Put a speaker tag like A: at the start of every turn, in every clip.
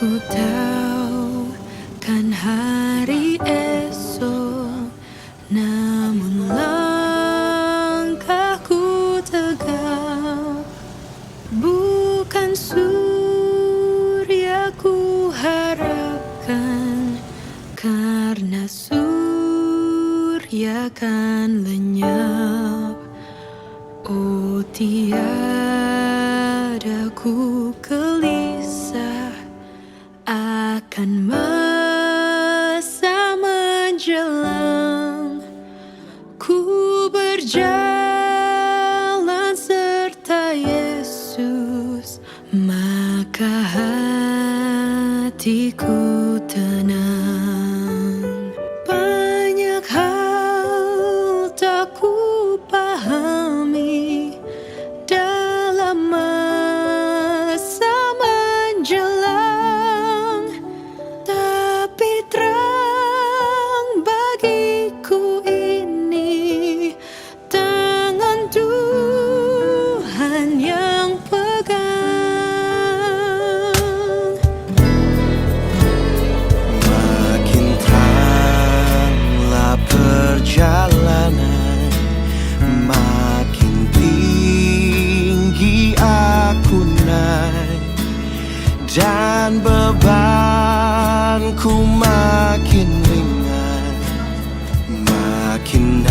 A: Ku tahu kan hari esok, namun langkahku tegak. Bukan surya ku harapkan, karena surya kan lenyap. Oh, tiada ku gelisah akan masa menjelang. Ku berjalan serta Yesus, maka hatiku tenang. Banyak hal tak ku pahami dalam masa menjelang, tapi terang bagiku ini tangan Tuhan yang pegang.
B: Makin teranglah perjalanan, makin tinggi aku naik, dan bebanku makin ringan. Makin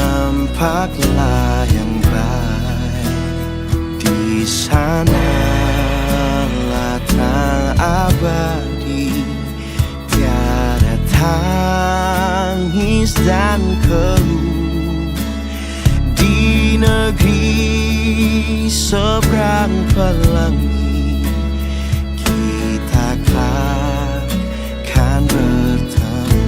B: nampaklah yang baik, di sanalah terang abadi, tiada tangis dan keluh. Di negeri seberang pelangi, kita akan bertemu.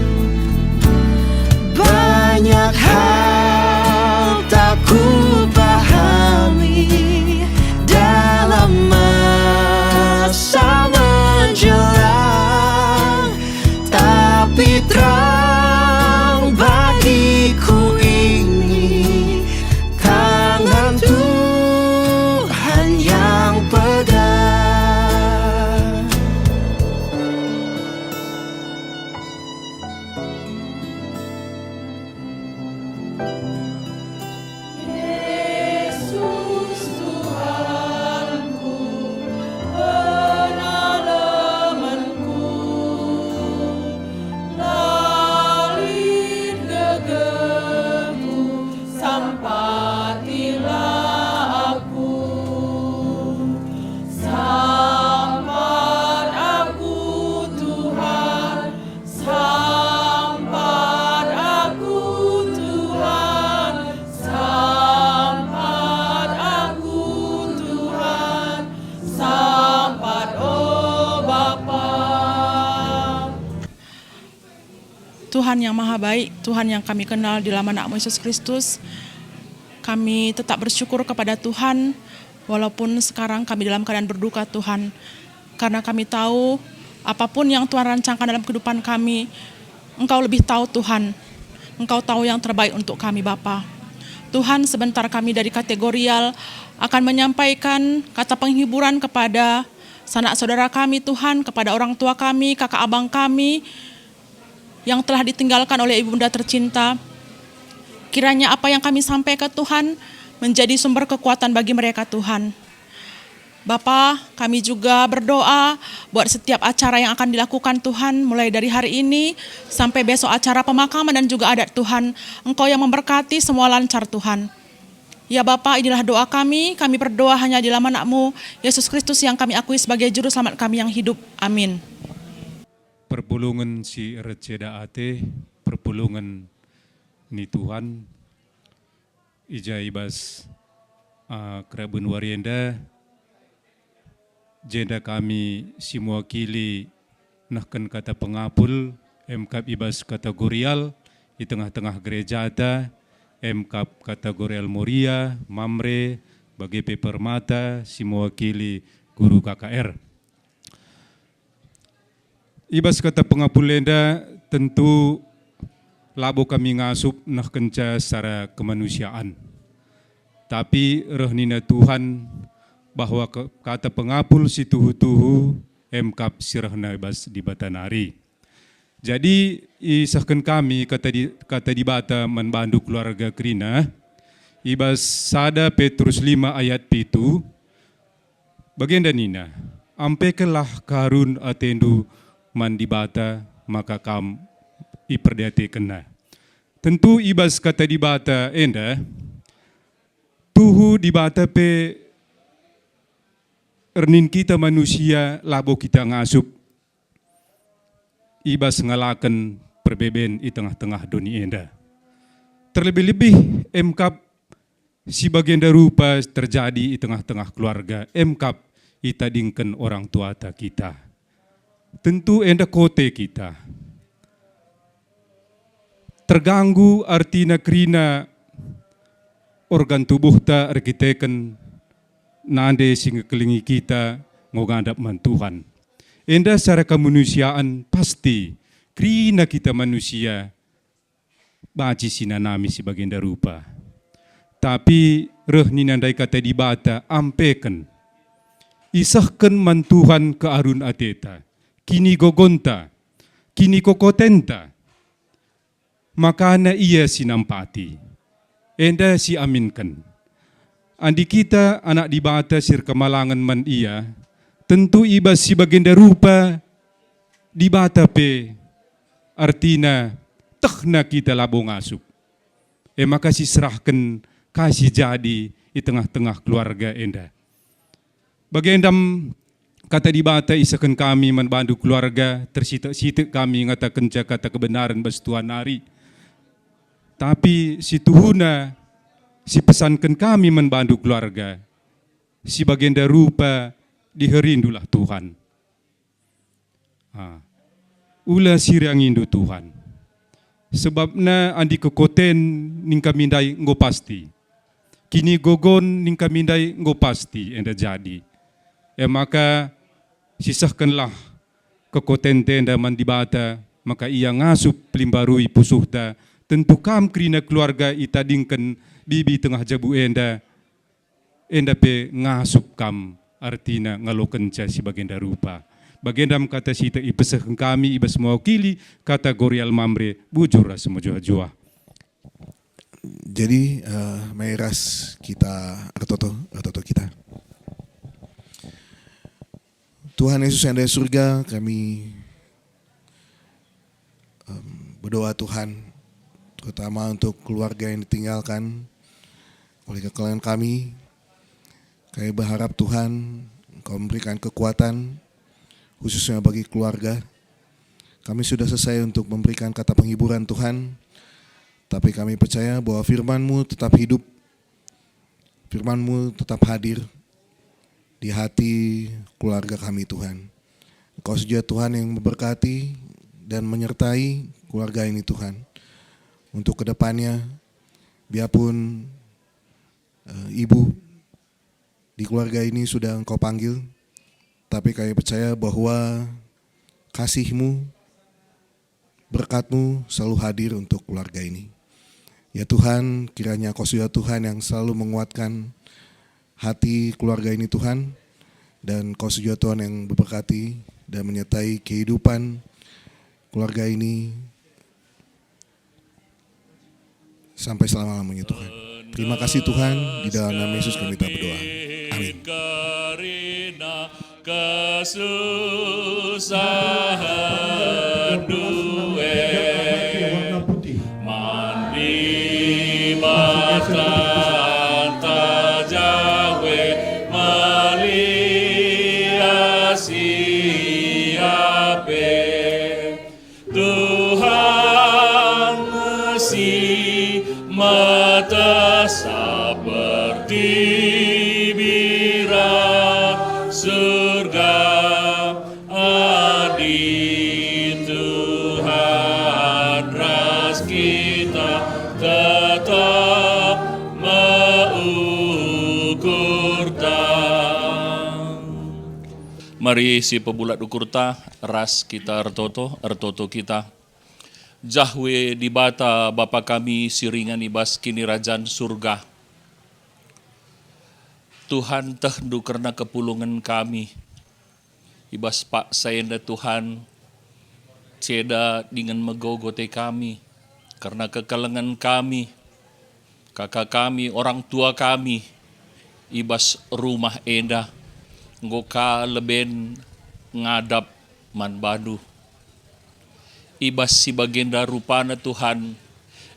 B: Banyak hal tak ku pahami dalam masa menjelang, tapi terang bagiku ini tangan Tuhan yang pegang.
C: Yesus Tuhanku, penalamanku, lalit gegemu, sampailah aku. Sampai aku Tuhan, sampai aku Tuhan, sampai aku Tuhan, sampai oh Bapa.
D: Tuhan yang maha baik, Tuhan yang kami kenal di dalam anak-Mu Yesus Kristus, kami tetap bersyukur kepada Tuhan, walaupun sekarang kami dalam keadaan berduka Tuhan, karena kami tahu apapun yang Tuhan rancangkan dalam kehidupan kami, Engkau lebih tahu Tuhan, Engkau tahu yang terbaik untuk kami Bapa. Tuhan, sebentar kami dari kategorial akan menyampaikan kata penghiburan kepada sanak saudara kami Tuhan, kepada orang tua kami, kakak abang kami, yang telah ditinggalkan oleh Ibunda tercinta. Kiranya apa yang kami sampaikan Tuhan menjadi sumber kekuatan bagi mereka Tuhan. Bapa, kami juga berdoa buat setiap acara yang akan dilakukan Tuhan, mulai dari hari ini sampai besok acara pemakaman dan juga adat Tuhan. Engkau yang memberkati semua lancar Tuhan. Ya Bapa, inilah doa kami berdoa hanya di dalam anak-Mu Yesus Kristus yang kami akui sebagai juru selamat kami yang hidup. Amin.
E: Perpulungan si receda ate, perpulungan ni Tuhan, ija ibas kerabun warienda, jenda kami si mewakili nahkan kata pengapul, MKAP ibas kategorial, di tengah-tengah gereja ada, MKAP kategorial Moria, Mamre, bagi Permata, si mewakili guru KKR. Ibas kata pengapulenda tentu labo kami ngasup nak kenca secara kemanusiaan. Tapi rohnina Tuhan bahwa kata pengapul si tuhu-tuhu emkap sirahna ibas di batanari. Jadi isahkan kami kata di bata membantu keluarga Krina ibas sada Petrus 5 ayat 7 baginda nina ampekelah karun atendu mandibata maka kam iperdate kena. Tentu ibas kata di bata enda tuhu di bata pe ernin kita manusia labo kita ngasup ibas ngalakan perbeben di tengah-tengah dunia enda. Terlebih-lebih emkap si baginda rupa terjadi di tengah-tengah keluarga. Emkap itadingkan orang tua kita. Tentu enda kote kita. Terganggu artina krina organ tubuh ta arkiteken nande sing kelingi kita ngogandap mantuhan. Enda secara kemanusiaan pasti krina kita manusia baci sinanami si baginda rupa. Tapi rehni nandai kata di bata ampekan isahkan mantuhan ke arun ateta kini gogonta kini kokotenta makana ia sinampati enda si aminkan andi kita anak di bata sir kemalangan man ia tentu ibas si baginda rupa di bata pe artina tekna kita labo ngasup. Maka si serahkan kasih jadi di tengah-tengah keluarga enda. Bagendam kata di bata isakan kami membantu keluarga tersitek-sitek kami ngatakan kata kebenaran bas Tuhan hari. Tapi si Tuhuna si pesankan kami membantu keluarga si baginda rupa diherindulah Tuhan. Ula sirang indu Tuhan. Sebabna andi kekoten ning kamindai ngo pasti. Kini gogon ning kamindai ngo pasti enda jadi. Maka sisahkanlah kekoten tenda mandibata maka ia ngasup pelimbarui pusuhta. Tentu kam krina keluarga itadingkan bibi tengah jabu enda pe ngasup kam. Artina ngalokan si baginda rupa. Bagendam kata sita ipesahkan kami ibas mewakili kata Gorial Mamre bujur semua jua-jua.
B: Jadi mairas kita artoto kita. Tuhan Yesus yang ada di surga, kami berdoa Tuhan terutama untuk keluarga yang ditinggalkan oleh kekalahan kami. Kami berharap Tuhan Engkau memberikan kekuatan khususnya bagi keluarga. Kami sudah selesai untuk memberikan kata penghiburan Tuhan, tapi kami percaya bahwa firman-Mu tetap hidup, firman-Mu tetap hadir di hati keluarga kami Tuhan. Engkau saja Tuhan yang memberkati dan menyertai keluarga ini Tuhan. Untuk kedepannya, biarpun ibu di keluarga ini sudah Engkau panggil, tapi kami percaya bahwa kasih-Mu, berkat-Mu selalu hadir untuk keluarga ini. Ya Tuhan, kiranya Engkau sudah Tuhan yang selalu menguatkan hati keluarga ini Tuhan, dan Engkau sudah Tuhan yang memberkati dan menyertai kehidupan keluarga ini sampai selama-lamanya Tuhan. Terima kasih Tuhan, di dalam nama Yesus kami telah berdoa. Amin.
C: Karena kesusahan duwe mandi matan tajawe maliasi ape Tuhan masih mata seperti surga adi Tuhan ras kita tetap mengukur tang. Mari si pebulat ukur ta ras kita artoto kita Jahwe di bata Bapa kami siringan ibas kini rajan surga. Tuhan tehdu karena kepulungan kami. ibas pak sayenda Tuhan, ceda dengan megogote kami, karena kekalengan kami, kakak kami, orang tua kami, ibas rumah enda, ngoka leben ngadap man badu. Ibas si bagenda rupana Tuhan,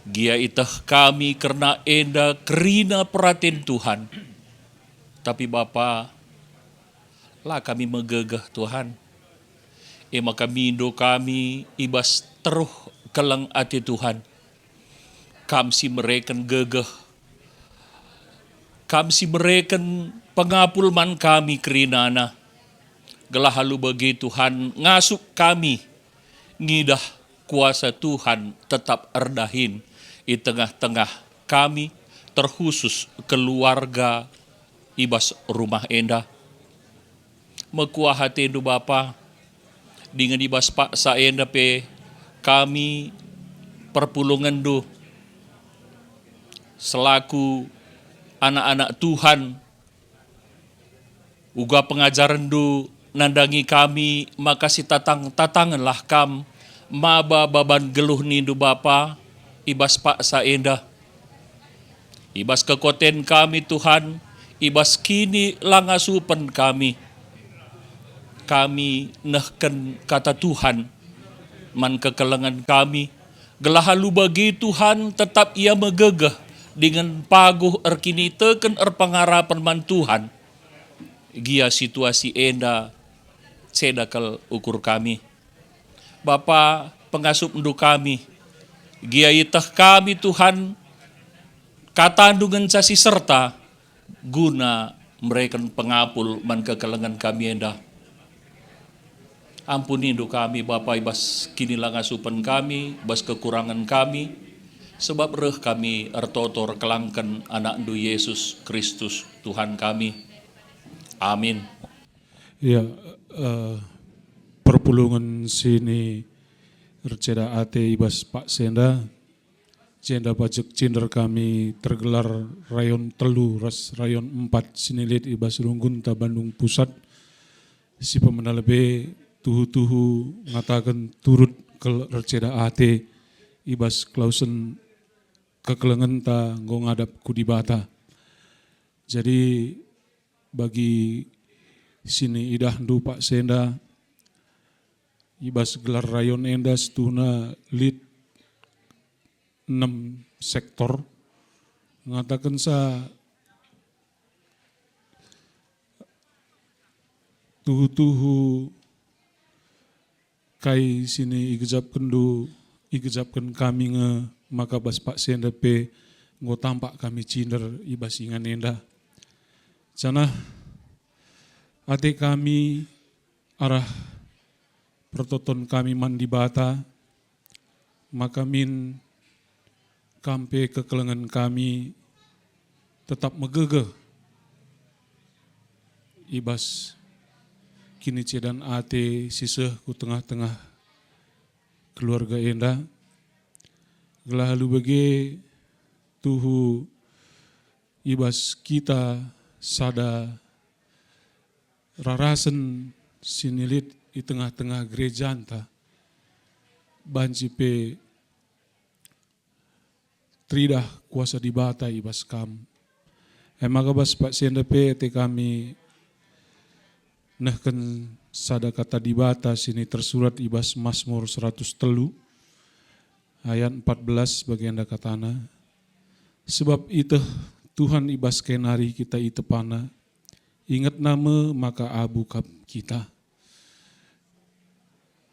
C: gia itah kami karena enda kerina perhatian Tuhan. Tapi Bapa, lah kami megegah Tuhan. Maka mindo kami ibas teruh kelang ati Tuhan. Kamsi mereken gegah. Kamsi mereken pengapul man kami kerinana. Gelah halu bagi Tuhan ngasuk kami. Ngidah kuasa Tuhan tetap erdahin di tengah-tengah kami, terkhusus keluarga ibas rumah enda. Mekuah hati itu Bapa, dengan ibas pak saenda pe kami perpulungan do selaku anak-anak Tuhan, uga pengajaran do nandangi kami, makasih tatanganlah kam maba baban geluh nindu Bapa ibas pak saenda, ibas kekoten kami Tuhan, ibas kini langasupan kami nehken kata Tuhan man kekelengan kami, gelahalu bagi Tuhan tetap ia megegah dengan paguh erkini teken erpangarapan man Tuhan, gia situasi enda sedakal ukur kami. Bapa pengasup endu kami, gia itah kami Tuhan, katandungan casi serta, guna mereka pengapul man kekelengan kami enda. Ampuni indu kami Bapa ibas kini langasupan kami, bas kekurangan kami, sebab reh kami ertotor kelangkan anak indu Yesus Kristus Tuhan kami. Amin.
F: Ya, perpulungan sini receda ate ibas Pak Senda, jenda pajak cinder kami tergelar rayon telu ras rayon 4 sinilit ibas Runggunta Bandung Pusat. Si pemenang lebih tuhu ngatakan turut ke receda ate ibas klausen kekelengan ta ngadap kudibata. Jadi bagi sini idah ndu Pak Senda ibas gelar rayon enda setuna lead 6 sektor mengatakan sa tuhu kai sini igejapkan kami nge maka bas Pak Senda pe ngo tampak kami cinder ibas ingan enda. Jana ate kami arah pertoton kami mandi bata, maka min kampe kekelengan kami tetap megegeh ibas kini cedan ate siseh ku tengah-tengah keluarga enda. Gelah halu bage tuhu ibas kita sada rarasen sinilit di tengah-tengah gereja anta banci pe tridah kuasa dibata ibas kam. Emang bas Pak Senda pe te kami nehken sada kata dibata sini tersurat ibas Mazmur 103 ayat 14 bagian da katana. Sebab itu Tuhan ibas kenari kita itu pana, ingat nama maka abu kap kita.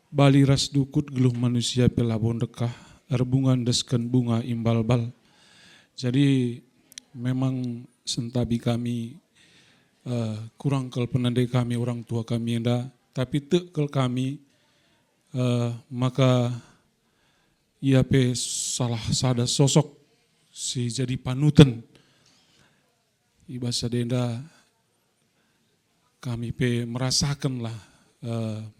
F: Bali ras dukut geluh manusia pelabon dekah, erbungan desken bunga imbal-bal. Jadi memang sentabi kami kurang kel penandai kami orang tua kami enda, tapi tekel kami maka ia pe salah sada sosok si jadi panutan ibasa denda kami pe merasakan lah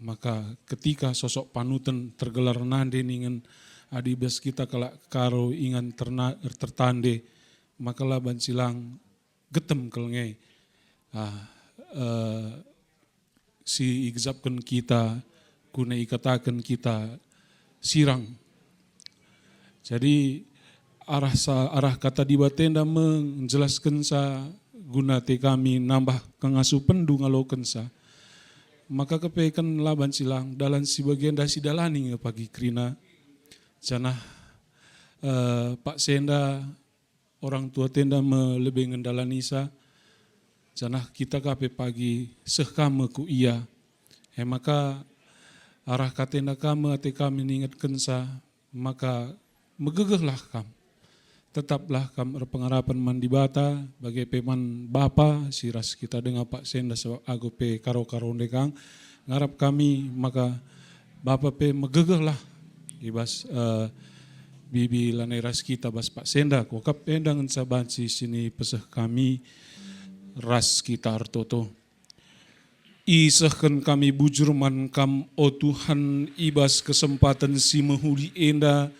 F: maka ketika sosok panutan tergelar nande ningen adibas kita kalak karo ingan tertande maka lah bancilang getem kelngai si igzapkan kita, kuna ikatakan kita sirang. Jadi arah kata di batenda menjelaskan sa guna te kami nambah kangasuh pendu ngalokan sa. Maka kepekan laban silang dalam si bagian dasi dalani pagi krina. Janah Pak Senda orang tua tenda melebih ngendalani sa. Janah kita kape pagi sekame ku iya. Maka arah katenda kami ate kami ningatkan sa, maka megegehlah kam. Tetaplah kam berpengarapan mandi bata bagai peman bapa siras kita dengan Pak Senda sebab aku pe karo-karo dekang ngarap kami maka bapa pe megegehlah ibas bibi lanai ras kita bas Pak Senda kokap endangan sabanci sini pesah kami ras kita artoto. Isahkan kami bujur man kam o Tuhan ibas kesempatan si mehuli enda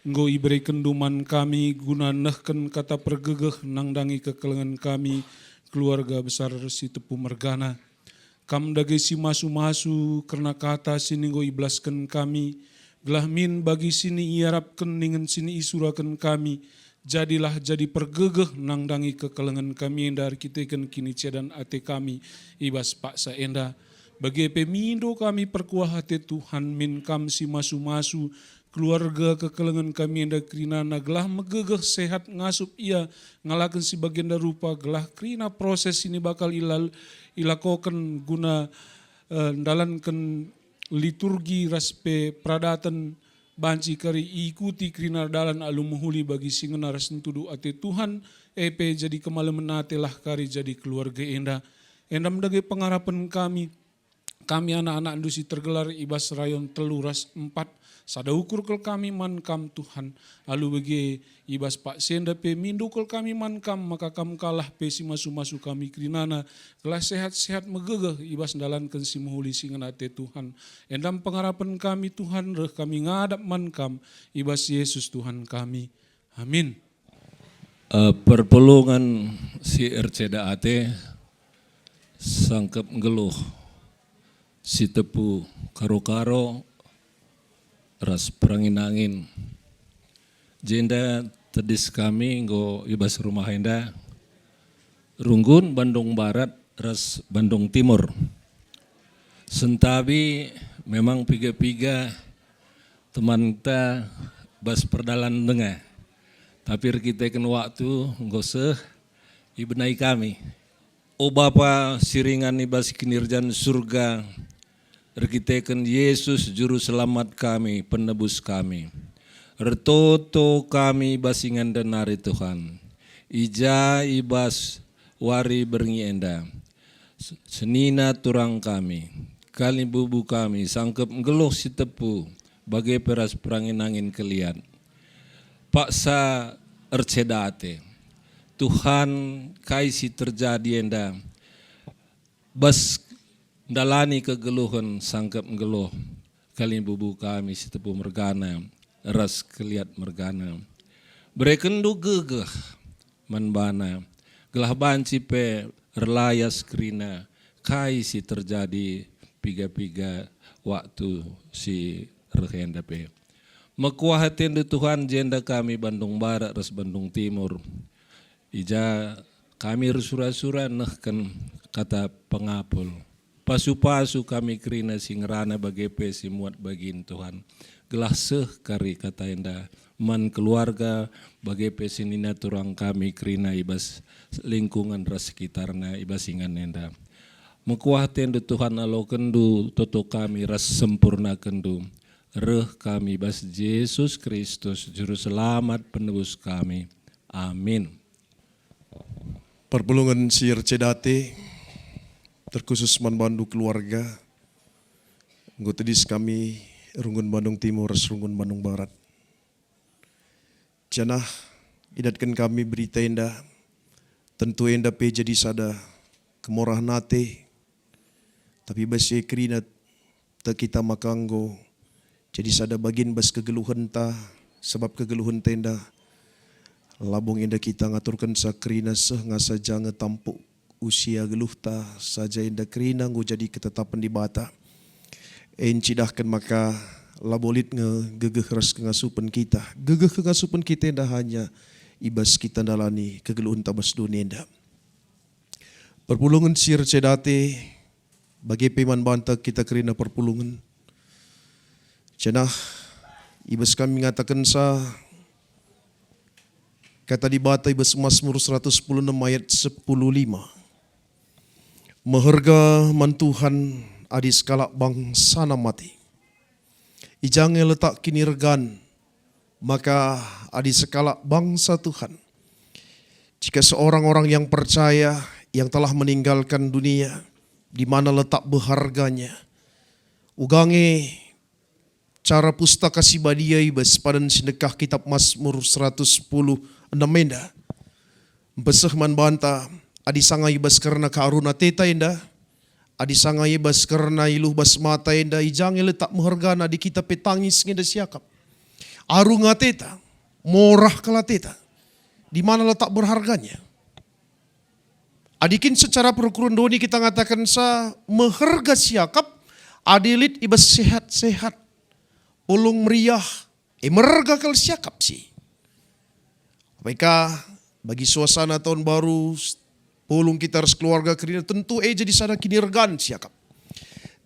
F: nggo iberi kenduman kami guna nehken kata pergegeh nangdangi kekelengan kami keluarga besar si tepu mergana. Kam dage si masu-masu karena kata sini nggo iblaskan kami gelah min bagi sini iarapkan dengan sini isurakan kami. Jadilah jadi pergegeh nangdangi kekelengan kami dari kita kini cedan ate kami ibas paksa enda. Bagi pemindo kami perkuah hati Tuhan min kam si masu-masu keluarga kekelengan kami enda krinana gelah megegeh sehat ngasup ia ngalakan si bagian rupa gelah krina proses ini bakal ilakokan guna dalankan liturgi raspe pradatan banci kari ikuti krinar dalan alumuhuli bagi singena rasentudu ate Tuhan epe jadi kemalemenate lah kari jadi keluarga enda mendage pengarapan kami anak-anak dusi tergelar ibas rayon teluras 4 sada ukur kel kami man kam Tuhan alu bagi ibas Pak Senda pe mindu kel kami man kam maka kam kalah pe si masu-masu kami krinana kelah sehat-sehat megegeh ibas dalankan si muhuli singena ate Tuhan endam pengarapan kami Tuhan reh kami ngadap man kam ibas Yesus Tuhan kami amin.
G: Perpelungan si RCDAT sangkep ngeluh si tepu karo-karo ras perangin-angin. Jenda tedis kami nggo ibas rumah enda Runggun Bandung Barat ras Bandung Timur. Sentabi memang piga-piga teman kita bas perdalan dengah. Tapi kita kan waktu nggo seh ibenai kami. O Bapa siringan ibas kinirjan surga. Rekiteken Yesus juru selamat kami, penebus kami. Ertoto kami basingan denari Tuhan. Ija ibas wari berngienda. Senina turang kami. Kali bubu kami sangkep ngeluh si tepu. Bagai peras perangin angin keliat. Paksa RCDAT. Tuhan kaisi terjadi enda. Bas dalani kegeluhan sangkap ngeluh kali bubu kami si tepu mergana ras keliat mergana berekendu gegeh manbana gelah banci pe relayas krina kai si terjadi piga-piga waktu si rehenda pe mekuahatin Tuhan jenda kami Bandung Barat ras Bandung Timur ija kami rusura-sura nehken kata pengapul pasu-pasu kami krina singrana bagi pesi muat bagin Tuhan. Gelah seh kari kata enda man keluarga bagi pesi nina turang kami krina ibas lingkungan ras sekitarna ibas ingan enda. Mekuahaten Tuhan alo kendu toto kami ras sempurna kendu. Reh kami bas Yesus Kristus juru selamat penebus kami. Amin.
H: Perpelungan si RCDAT terkhusus manbandu keluarga ngotedis kami Runggun Bandung Timur Runggun Bandung Barat janah idatkan kami berita enda tentu enda pe jadi sada kemorah nate tapi basi krina ta kita makanggo jadi sada bagin bas kegeluhan ta sebab kegeluhan tenda labung enda kita ngaturkan sakrina seh ngasa jangan tampuk usia geluhta saja inda kerina ngu jadi ketetapan di bata. Encidahkan maka labolit gegeh ras kengasupan kita. Gegeh kengasupan kita inda hanya ibas kita dalani kegeluhan tabas dunia inda. Perpulungan sir cedate bagi peman banta kita kerina perpulungan. Cenah ibas kami mengatakan kata di bata ibas Mazmur 116 ayat 10:5. Meherga man Tuhan adi skala bangsa na mati. Ijange letak kini regan maka adi skala bangsa Tuhan. Jika seorang-orang yang percaya yang telah meninggalkan dunia di mana letak berharganya. Ugange cara pustaka sibadia ibas padan sedekah kitab Mazmur 116 menda. Beseh man banta adi sanga ibas karena karuna teta inda. Adi sanga ibas karena iluh bas mata inda. Ijange letak mehargana di kita petangis ngeda siakap. Arunga teta, morah kala teta. Di mana letak berharganya? Adikin secara perkuruan doni kita ngatakan meharga siakap. Adilit ibas sehat-sehat. Ulung meriah. Meharga kal siakap sih. Mereka bagi suasana tahun baru, pulung kita harus keluarga kerina tentu jadi sana kinirgan siakap.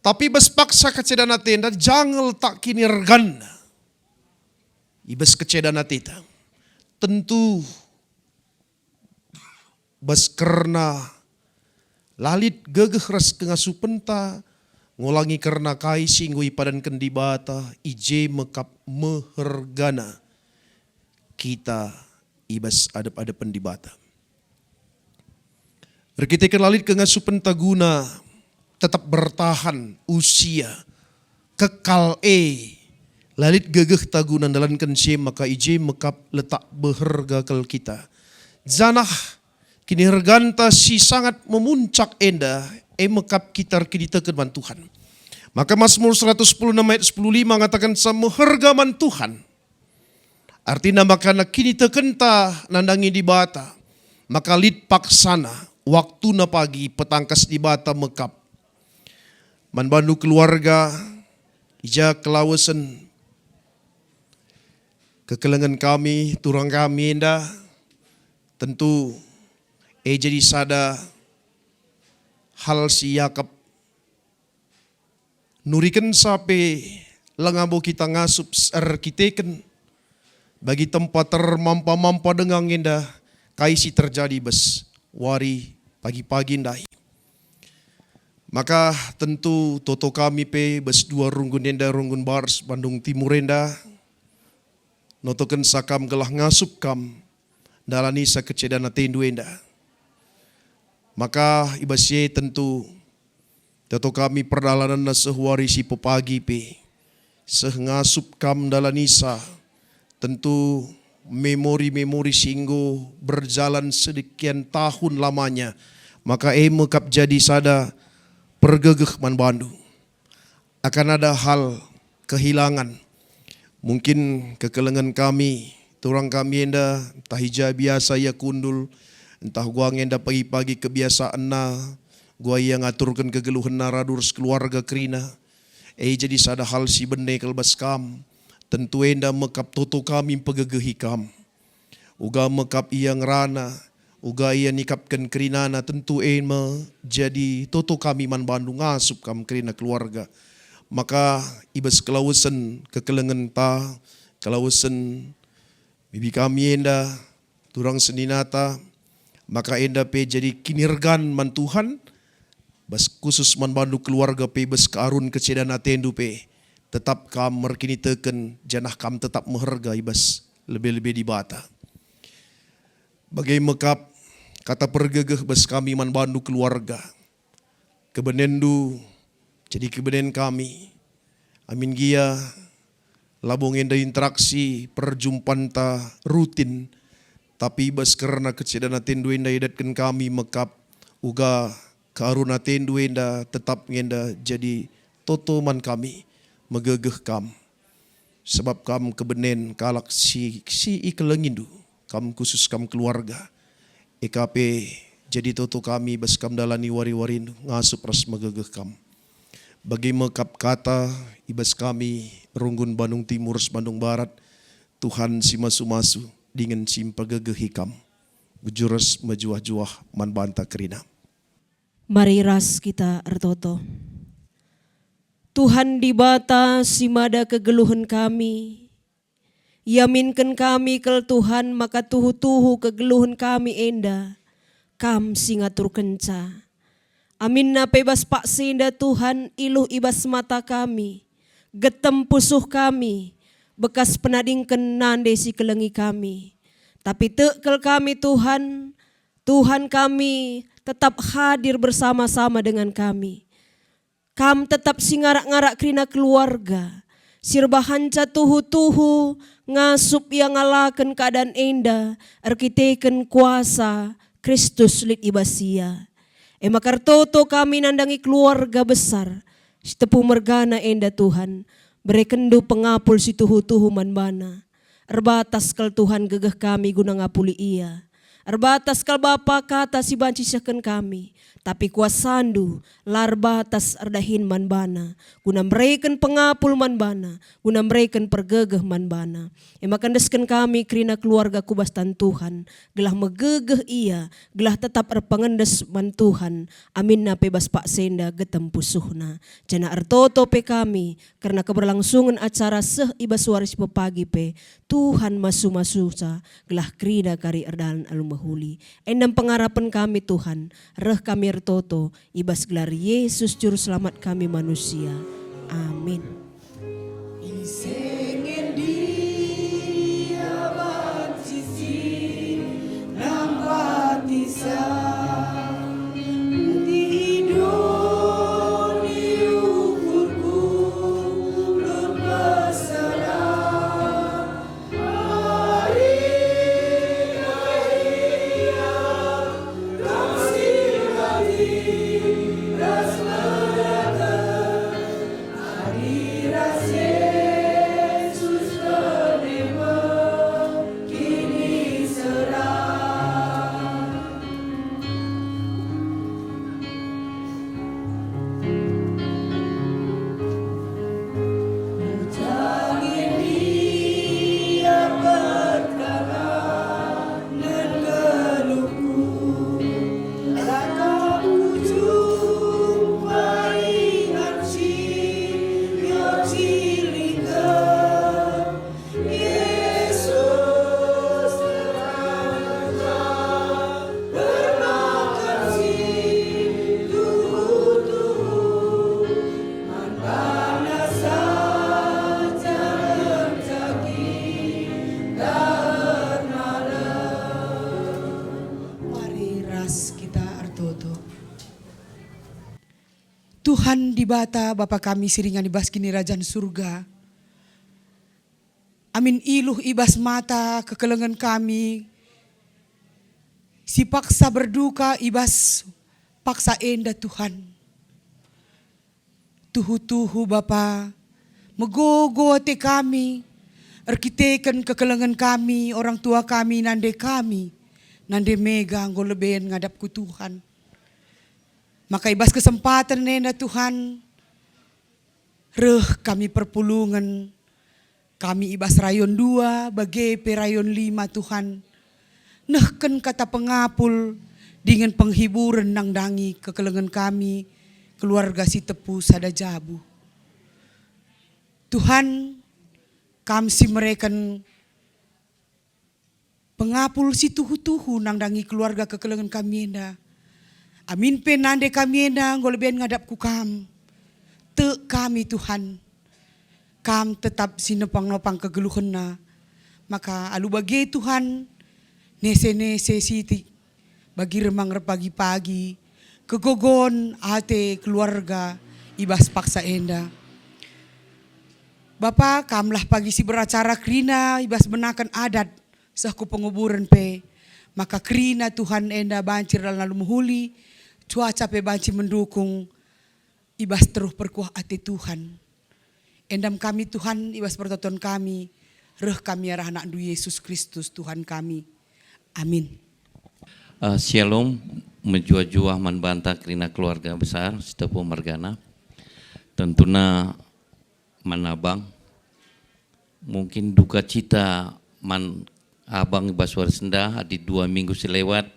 H: Tapi bas paksa kecedana tenda jangan tak kinirgan. Ibas kecedana teta. Tentu bas karena lalit gegeh ras kengasupan ta ngulangi karena kai singgui padan kendibata ije mekap mehergana kita ibas adep-adepan di bata. Rekitekan lalit kengasupan taguna tetap bertahan usia kekal lalit gegeh tagunan dalan kensi maka ije mekap letak berharga kal kita. Zanah kini herganta si sangat memuncak enda mekap kita kiditekan Tuhan. Maka Mazmur 110 ayat 10:5 mengatakan meherga man Tuhan. Artinya maka kini tekenta nandangi di bata. Maka lit paksana waktu na pagi petangkas di bata mekap. Man bandu keluarga ija kelawasan kekelengan kami, turang kami indah. Tentu jadi sada hal si Yakab nurikan sape langabo kita ngasup arkiteken bagi tempat termampa-mampa dengan indah kaisi terjadi bes wari pagi-pagi indai. Maka tentu toto kami bes dua runggun indah runggun bars Bandung Timur indah notoken sakam gelah ngasup kam dalani sa kecedana tendu indah. Maka ibasye tentu toto kami perdalanan na sehuari si pepagi sehngasup kam dalanisa. Tentu memori-memori singgo berjalan sedekian tahun lamanya. Maka mekap jadi sada pergegeh man bandu. Akan ada hal kehilangan. Mungkin kekelengan kami, turang kami enda tahija biasa ya kundul. Entah gua ngenda pagi-pagi kebiasaan na. Gua yang ngaturkan kegeluhan naradurs keluarga kerina. Jadi sada hal si bende kelbas kam. Tentu enda mekap toto kami pegegehi kam. Uga mekap yang rana. Uga ia nikapkan kerinana. Tentu jadi toto kami man Bandung ngasup kam kerina keluarga. Maka ibas kelawasan kekelengan ta. Kelawasan bibi kami enda. Turang seninata. Maka enda jadi kinirgan man Tuhan. Bas khusus man Bandung keluarga bas karun kecedana tendu tetap kam merkini teken janah kam tetap meharga ibas lebih-lebih di bata. Bagai mekap kata pergegeh bas kami man bandu keluarga. Kebenendu jadi kebenen kami. Amin gia labong enda interaksi perjumpaan ta rutin. Tapi bas karena kecedana tendu enda idatkan kami mekap uga karuna tendu enda tetap ngenda jadi totoman kami. Megegeh kam. Sebab kam kebenen kalak si ikelengindu. Kam khusus kam keluarga. EKP Jadi toto kami bas kam dalani wari-warin ngasup ras magagah kam. Bagi mekap kata ibas kami runggun Bandung Timur Bandung Barat, Tuhan si masu-masu dengan sim pagagah hikam. Bujuras majuah-juah man banta kerina.
A: Mari ras kita ertoto. Tuhan di bata simada kegeluhan kami. Yaminkan kami kel Tuhan maka tuhu-tuhu kegeluhan kami enda. Kam singatur kenca. Amin na bebas pak senda Tuhan iluh ibas mata kami. Getem pusuh kami. Bekas penadingken nande si kelengi kami. Tapi tekel kami Tuhan. Tuhan kami tetap hadir bersama-sama dengan kami. Kam tetap singarak-ngarak kerina keluarga. Sirbahanca tuhu-tuhu ngasup yang ngalakan keadaan enda. Arkiteken kuasa Kristus lit ibasia. Makar toto kami nandangi keluarga besar. Sitepu mergana enda Tuhan. Berekendu pengapul si tuhu-tuhu manbana. Erbatas kal Tuhan gegah kami guna ngapuli ia. Erbatas kal Bapa kata si banci syaken kami. Tapi kuasandu lar batas erdahin manbana. Guna mereken pengapul manbana. Guna mereken pergegeh manbana. Makandesken kami kerina keluarga kubastan Tuhan. Gelah megegeh ia. Gelah tetap erpangendes man Tuhan. Amin na pebas pak senda getem pusuhna. Jana ertoto pe kami. Karena keberlangsungan acara seh ibas waris pepagi pe. Tuhan masu-masusa. Gelah kerina kari erdalan alumahuli. Endam pengarapan kami Tuhan. Reh kami ertoto ibas gelar Yesus juru selamat kami manusia. Amin.
I: Tuhan di bata Bapa kami siringan ibas kini Rajan surga. Amin iluh ibas mata kekelengan kami. Si paksa berduka ibas paksa enda Tuhan. Tuhu-tuhu Bapa megogo te kami. Erkiteken kekelengan kami, orang tua kami, nande kami. Nande mega anggo leben ngadap ku Tuhan. Maka ibas kesempatan nena Tuhan, reh kami perpulungan, kami ibas rayon 2, bagai rayon 5 Tuhan. Nehken kata pengapul, dengan penghiburan nang dangi kekelengan kami, keluarga si tepu sada jabu. Tuhan, kami si mereken pengapul si tuhu-tuhu nang dangi keluarga kekelengan kami enda. Amin penande kami enda ngoleben ngadap ku kam. Te kami Tuhan. Kam tetap sinepang-nepang kegeluhena. Maka alu bagi Tuhan nese-nese siti bagi remang pagi-pagi kegogon ate keluarga ibas paksa enda. Bapak kamlah pagi si beracara krina ibas menakan adat sahku penguburan pe. Maka krina Tuhan enda bancir dalam lalu muhuli. Cuaca pe banci mendukung ibas terus perkuah ati Tuhan. Endam kami Tuhan ibas pertonton kami. Reh kami arah anak Yesus Kristus Tuhan kami. Amin.
J: Shalom menjua-jua membantah kerina keluarga besar Setapu Margana. Tentuna manabang mungkin duka cita man abang Baswar Senda di 2 minggu selewat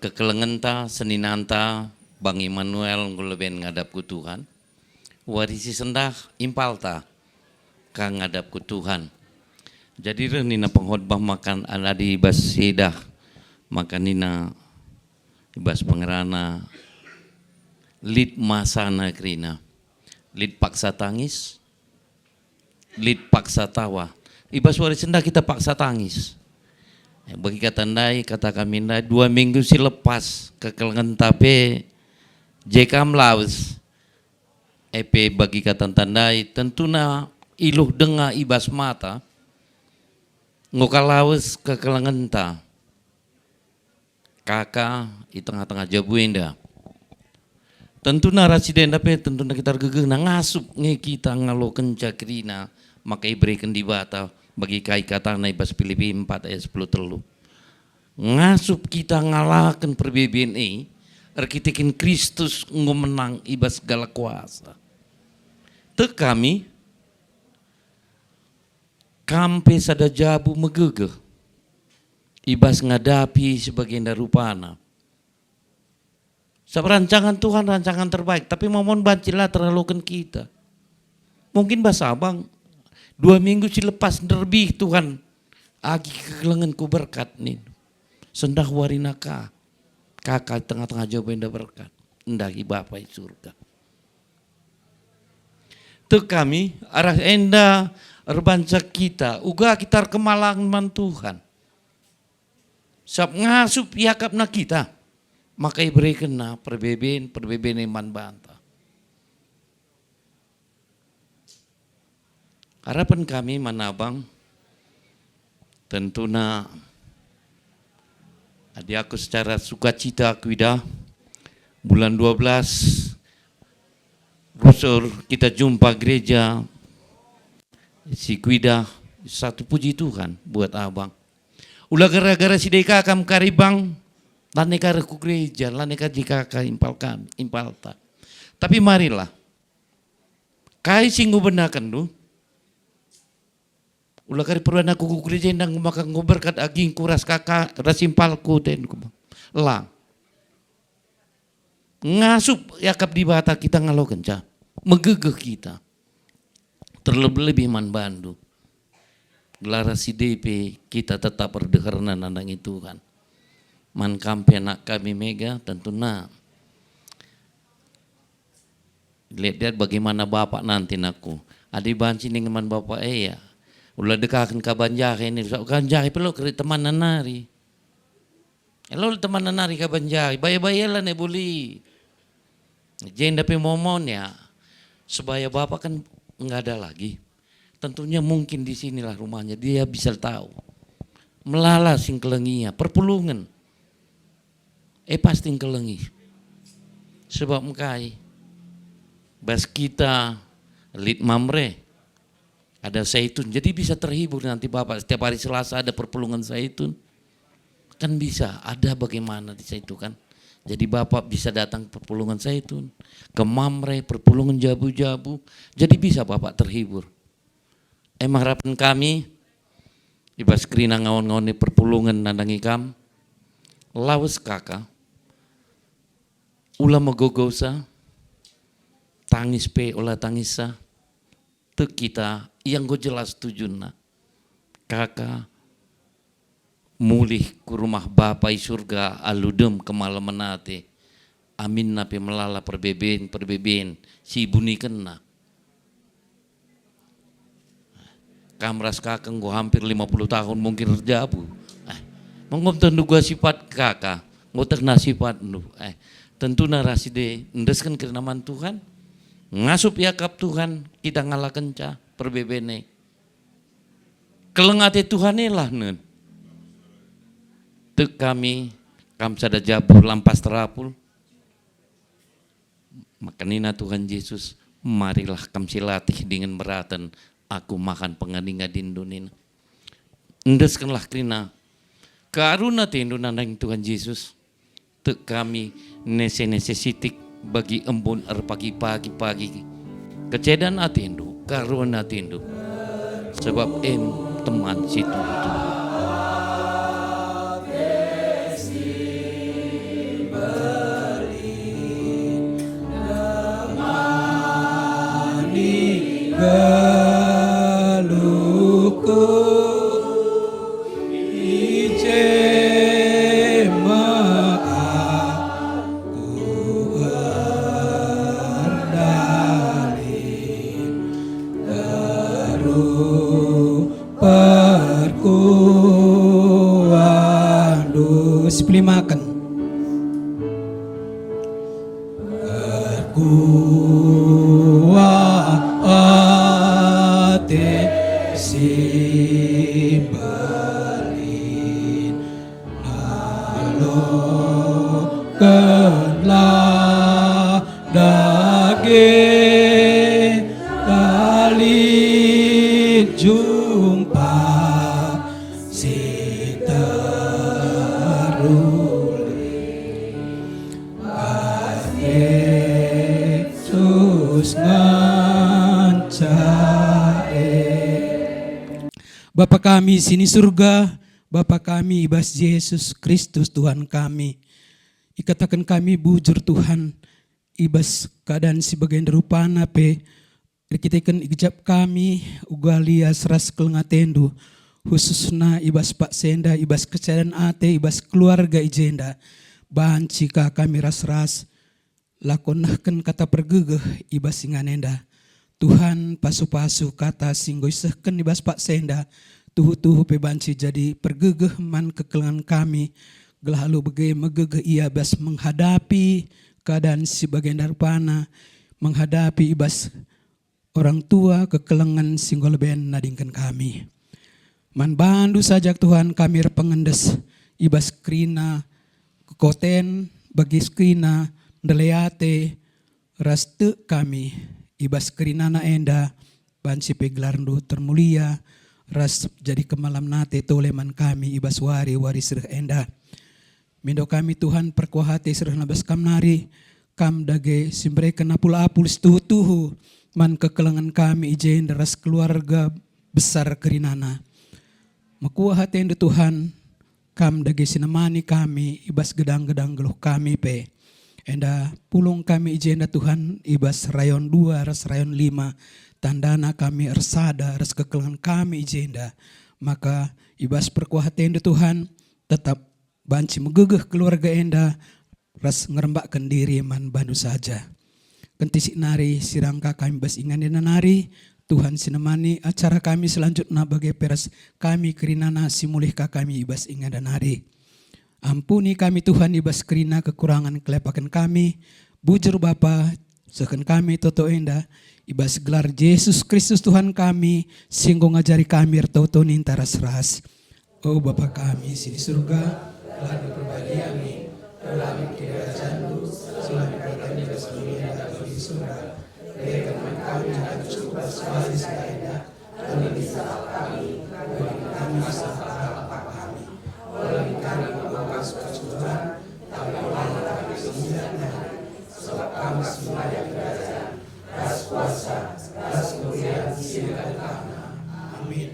J: kekelengenta seninanta Bang Immanuel nguleben ngadap ku Tuhan warisi sendah impalta kang ngadap ku Tuhan. Jadi nina pengkhotbah makan ada di bas sedah makan nina ibas pengerana lid masana krina lid paksa tangis, lid paksa tawa. Ibas wari senda kita paksa tangis. Bagi katandai kata kami 2 minggu si lepas kekelengan tape jekam laus. Epe bagi katandai tentuna iluh denga ibas mata ngokalaus kekelengan ta. Kakak di tengah-tengah jabuenda. Tentu narasi dape tentu kita gegeh na ngasup nge kita ngalo kenca kerina maka iberikan di bata bagi kai kata na ibas Filipi 4 ayat 10 telu. Ngasup kita ngalakan perbedaan arkitekin Kristus ngomenang ibas segala kuasa. Te kami kampe sada jabu megegeh ibas ngadapi sebagian darupana. Rancangan Tuhan rancangan terbaik, tapi mohon bancilah terlalukan kita. Mungkin bahasa abang 2 minggu si lepas lebih Tuhan agi kekelenganku berkat nih. Sendah warinaka kakak tengah-tengah jauh benda berkat. Endaki Bapak surga. Tuh kami arah enda erbanca kita, uga kita kemalangan Tuhan. Sab ngasup yakap na kita. Maka iberikan na perbeben iman bantah. Harapan kami manabang tentuna adi aku secara sukacita akuida bulan 12 busur kita jumpa gereja si kuida satu puji Tuhan buat abang. Ulah gara-gara si deka kam karibang laneka reku gereja, laneka jika impal kami, impalta. Tapi marilah, kai singgu benakan lu, ulah kari perwana kuku gereja yang makan ngoberkat aging kuras kakak rasimpalku dan lang. Ngasup yakap di bata kita ngalo kenca, megegeh kita, terlebih-lebih man bandu. Gelarasi DP kita tetap berdeherna nandang itu kan. Man kampe nak kami mega tentunya lihat bagaimana bapak nanti naku adi banci ning man bapak ya ulah dekakan ka banjari ini banjari perlu keri teman nari elo teman nari ka banjari bayar-bayar lah ne buli jenda pe momon ya sebaya bapak kan enggak ada lagi tentunya mungkin di sinilah rumahnya dia bisa tahu melala sing kelengia perpulungan pasti kelengi sebab mkai bas kita lid mamre ada zaitun jadi bisa terhibur nanti bapak setiap hari Selasa ada perpulungan zaitun kan bisa ada bagaimana di situ kan jadi bapak bisa datang perpulungan zaitun ke mamre perpulungan jabu-jabu jadi bisa bapak terhibur emang harapan kami ibas kerina ngawon-ngawon perpulungan nandangi kam lawas kakak ulah megogosa tangis pe ulah tangisa te kita yang go jelas tujuna kakak mulih ku rumah Bapai surga aludem kemalaman nate amin nape melala perbeben si buni kena kamras kakak go hampir 50 tahun mungkin terjabu mengom tentu gua sifat kakak ngo terna sifat nu tentu narasi de ndeskan kenaman Tuhan ngasup yakap Tuhan kita ngalah kenca perbebene kelengate Tuhan lah nen tek kami kam sada jabur lampas terapul makanina Tuhan Yesus marilah kam silatih dengan beratan aku makan penganinga dindunin ndeskanlah krina karuna tindunan Tuhan Yesus te kami necessitik bagi embun pagi-pagi kecedan atindu karuan atindu sebab teman situ
K: Makan berkuate simbalin nalokanlah daging kali jumpa Bapa kami sini surga, Bapa kami ibas Yesus Kristus Tuhan kami. Ikatakan kami bujur Tuhan, ibas keadaan si bagian rupana pe, kita ikan ijab kami, ugalia seras kelengatendu, khususna ibas Pak Senda, ibas kecadaan ate, ibas keluarga ijenda, bahan cika kami ras-ras, lakonahkan kata pergegeh ibas singanenda. Tuhan pasu-pasu kata singgoisehken ibas Pak Senda, tuhu-tuhu pebanci jadi pergegeh man kekelengan kami, gelahalu begai megegeh ia bas menghadapi keadaan si bagian darpana, menghadapi ibas orang tua kekelengan singgoleben nadingkan kami. Man bandu sajak Tuhan kami pengendes ibas krina kekoten bagi skrina ndeleate raste kami ibas kerinana enda banci peglarndu termulia ras jadi kemalam nate toleman kami ibas wari sereh enda mindo kami Tuhan perkuahate sereh nabas kamnari kam dage simbre kena pula apul tuhu man kekelengan kami ijen ras keluarga besar kerinana makuahate enda Tuhan kam dage sinemani kami ibas gedang-gedang geluh kami pe enda pulung kami ijenda Tuhan ibas rayon 2 ras rayon 5 tandana kami ersada ras kekelengan kami ijenda maka ibas perkuahate enda Tuhan tetap banci megegeh keluarga enda ras ngerembakkan diri man bandu saja kentisik nari sirangka kami bas ingan dena nari Tuhan sinemani acara kami selanjutnya bagai peras kami kerinana simulihka kami ibas ingan dan nari. Ampuni kami Tuhan ibas kerina kekurangan kelepakan kami. Bujur Bapa, seken kami toto enda. Ibas gelar Yesus Kristus Tuhan kami. Singgung ngajari kami ertoto nintaras ras. Oh Bapa kami sini surga. Telah diperbagi kami. Dalam kerajaan-Mu. Selama kami ibas dunia dan di surga. Berikan kami akan cukup sekali sekalinya. Dan bisa kami. Berikan kami masalah kami. Walau kami Tuhan, tapi Allah kami semuanya, sebab kami semuanya kerajaan, ras kuasa, ras kemuliaan silakan kami. Amin.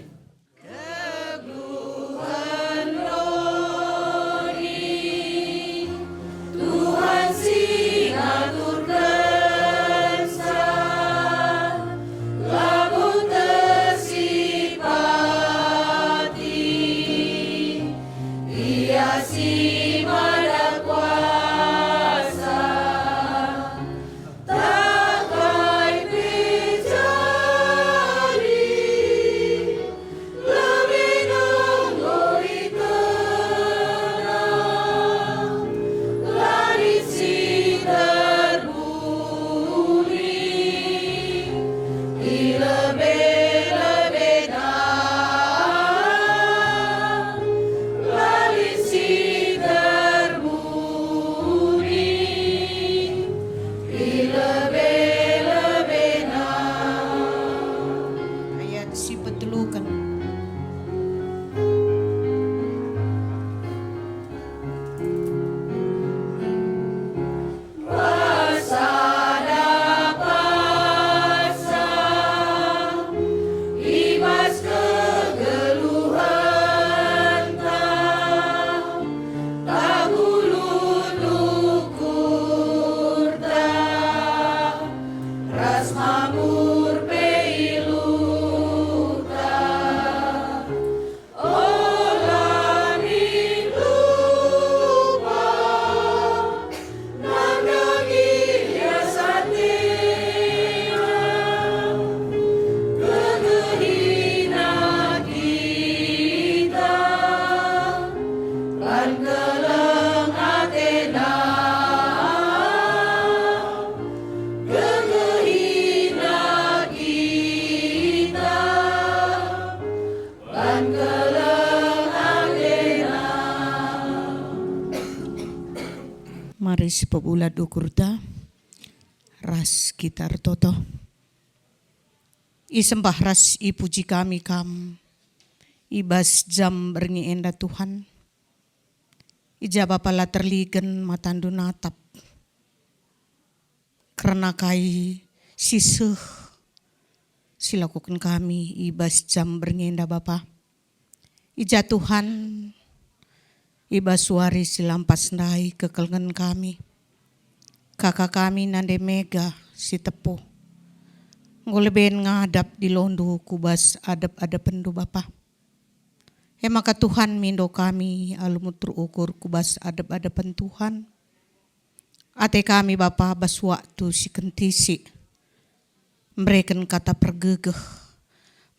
I: si pebulat ukurta ras kitar toto. I sembah ras i puji kami ibas jam berngi enda Tuhan. Ija bapala terligen matandu natap. Karena kai siseh silakukan kami ibas jam berngi enda Bapa. Ija Tuhan ibas suari silampas nai kekelngan kami. Kakak kami nande mega si tepu. Ngoleben ngadap di londo kubas adap pendu Bapa. Maka Tuhan mindo kami alumutur ukur kubas adap-adapan Tuhan. Ate kami Bapa bas waktu si kentisi. Mereken kata pergegeh.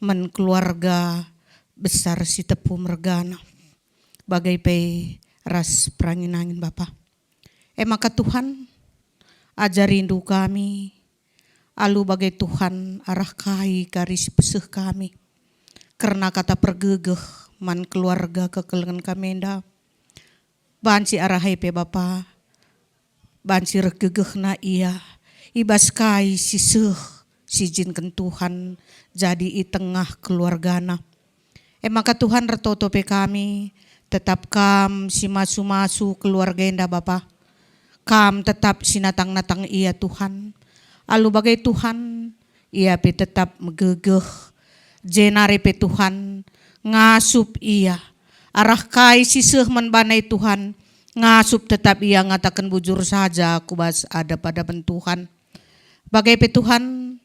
I: Men keluarga besar si tepu mergana. Bagai pe ras perangin-angin Bapa. Maka Tuhan ajar rindu kami. Alu bagai Tuhan arah kai garis peseh kami. Karena kata pergegeh man keluarga kekelengan kamenda. Banci arah pe Bapa. Banci regegeh na iya. Ibas kai siseh sijinkan Tuhan jadi i tengah keluargana. Maka Tuhan retoto pe kami tetap kam si masu-masu keluarga enda Bapa. Kam tetap sinatang-natang iya Tuhan. Alu bagai Tuhan, ia pe tetap megegeh. Jenare pe Tuhan, ngasup ia. Arah kai siseh menbanai Tuhan, ngasup tetap ia ngatakan bujur saja kubas ada pada Tuhan. Bagai pe Tuhan,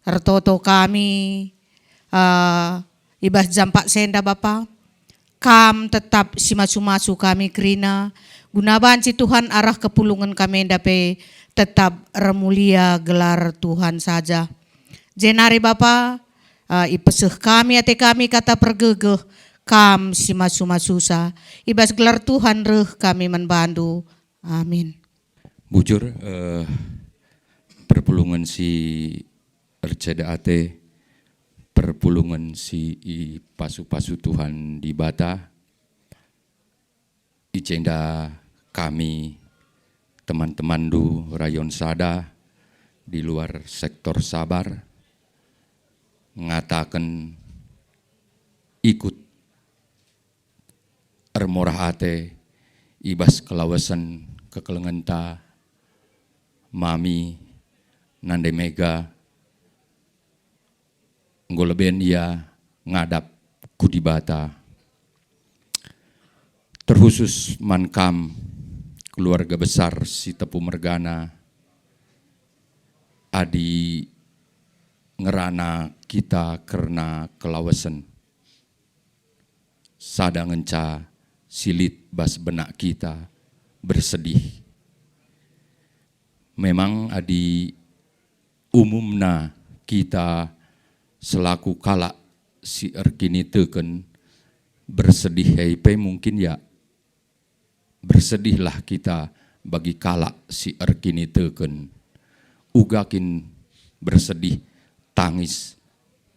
I: retoto kami, ibas jampak senda Bapa. Kam tetap si masu-masu kami kerina. Gunaban si Tuhan arah kepulungan kami dape tetap remulia gelar Tuhan saja. Jenari Bapa, ipeseh kami ate kami kata pergegeh, kam si masu-masusa. Ibas gelar Tuhan reh kami membantu. Amin.
L: Bujur, perpulungan si Erceda ate, perpulungan si pasu-pasu Tuhan di Bata, icenda kami teman-teman du rayon Sada di luar sektor Sabar ngatakan ikut ermorah ate ibas kelawasan kekelengenta mami nande mega ngoleben ia ngadap kudibata terkhusus mankam keluarga besar si Tepu Mergana, adi ngerana kita karena kelawasan. Sada ngenca silit bas benak kita bersedih. Memang adi umumna kita selaku kalak si erkini teken bersedih heipe mungkin ya. Bersedihlah kita bagi kalak si erkini teken. Ugakin bersedih tangis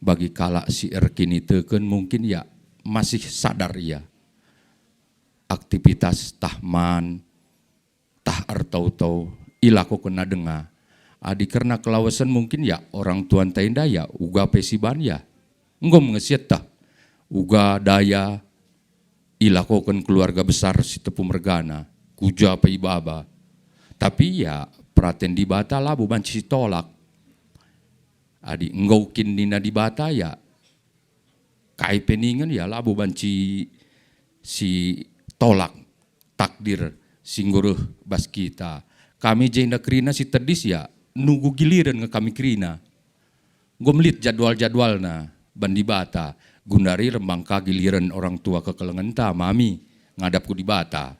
L: bagi kalak si erkini teken mungkin ya masih sadar ya. Aktivitas tahman, tah artau-tau, ilako kena dengar. Adi karena kelawasan mungkin ya orang tuan tenda ya uga pesiban ya. Enggak mengesiat tah. Uga daya ilakokan keluarga besar si Tepu Mergana, kuja apa ibaba. Tapi ya praten di Bata lah bukan si tolak. Adi enggaukin dina di Bata ya, kai peningan ya lah bukan si tolak takdir singguruh bas kita. Kami jenda kerina si tedis ya, nunggu giliran nge kami kerina. Gue melit jadwal-jadwalna bandi Bata. Gundari rembangka giliran orang tua kekelengan ta mami ngadapku di Bata.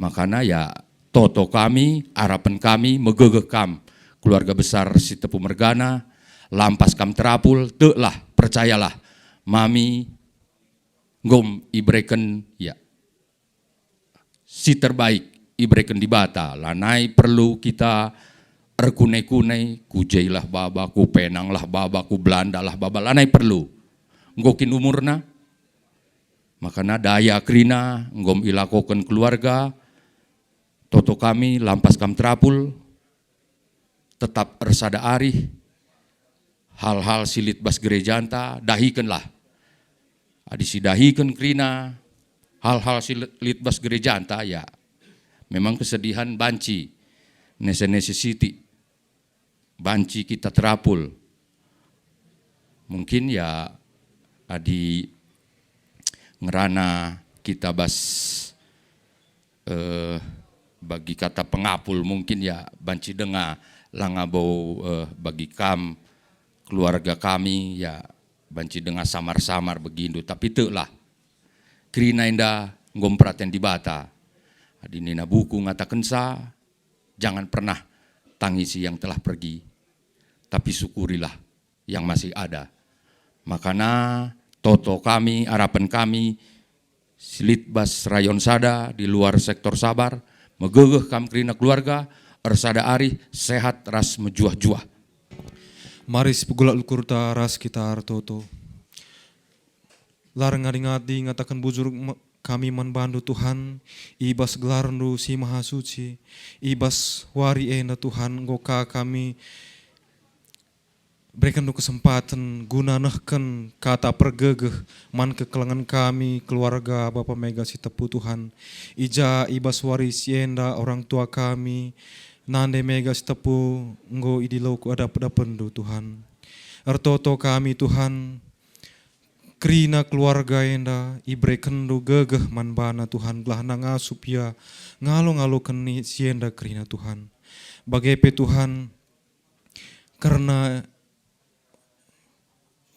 L: Makanya ya toto kami, harapan kami megegeh kam keluarga besar si Tepu Mergana, lampas kam terapul, lah percayalah mami ngom ibreken ya si terbaik ibreken di Bata. Lanai perlu kita erkune-kune, kujailah baba, ku penang lah baba, ku Belanda lah baba, lanai perlu. Ngokin umurna, makanya daya krina, ngom ilakokan keluarga, Toto kami lampas kam terapul, tetap ersada arih, hal-hal silit bas gereja anta, dahikanlah. Adisi dahikan krina, hal-hal silit bas gereja anta ya. Memang kesedihan banci, necessity, banci kita terapul. Mungkin ya adi ngerana kita bas bagi kata pengapul mungkin ya banci dengar langabau bagi keluarga kami ya banci dengar samar-samar begitu, tapi lah krina indah ngompraten di bata. Adi nina buku ngatakan jangan pernah tangisi yang telah pergi, tapi syukurilah yang masih ada. Makanya toto kami, harapan kami, Silitbas Rayon Sada di luar sektor Sabar, megegeh kam krina keluarga, ersada ari, sehat ras mejuah-juah.
M: Mari sepegulak lukurta ras kita toto. Larang ngadi-ngadi ngatakan bujur kami manbandu Tuhan, ibas gelarnu si maha suci, ibas wari enda Tuhan, goka kami berikan nu kesempatan guna nehken kata pergegeh man kekelangan kami keluarga Bapak Mega si tepu Tuhan, ija ibas wari sienda orang tua kami nande Mega si tepu nggo idilau ku ada pendu Tuhan. Ertoto kami Tuhan, krina keluarga enda ibrekan du gegeh manbana Tuhan belah nangasup ya ngalo-ngalo keni sienda krina Tuhan. Bagepe Tuhan, karena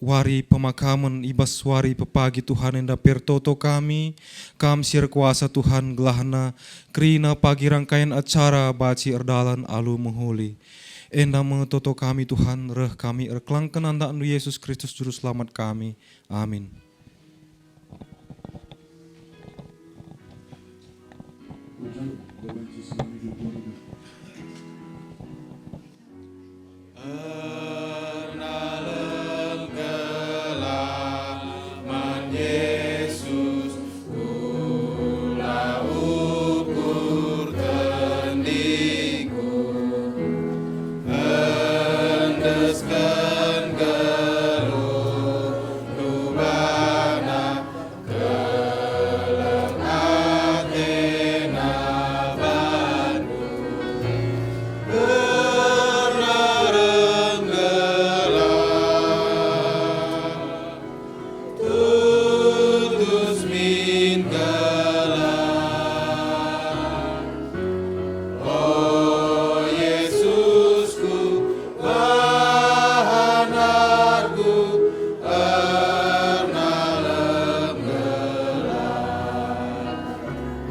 M: wari pemakaman ibas wari pepagi Tuhan enda pertoto kami, kam sir kuasa Tuhan gelahna krina pagi rangkaian acara baci erdalan alu menghuli. Enda metoto kami Tuhan, reh kami erklangkan anda anu Yesus Kristus juru selamat kami. Amin.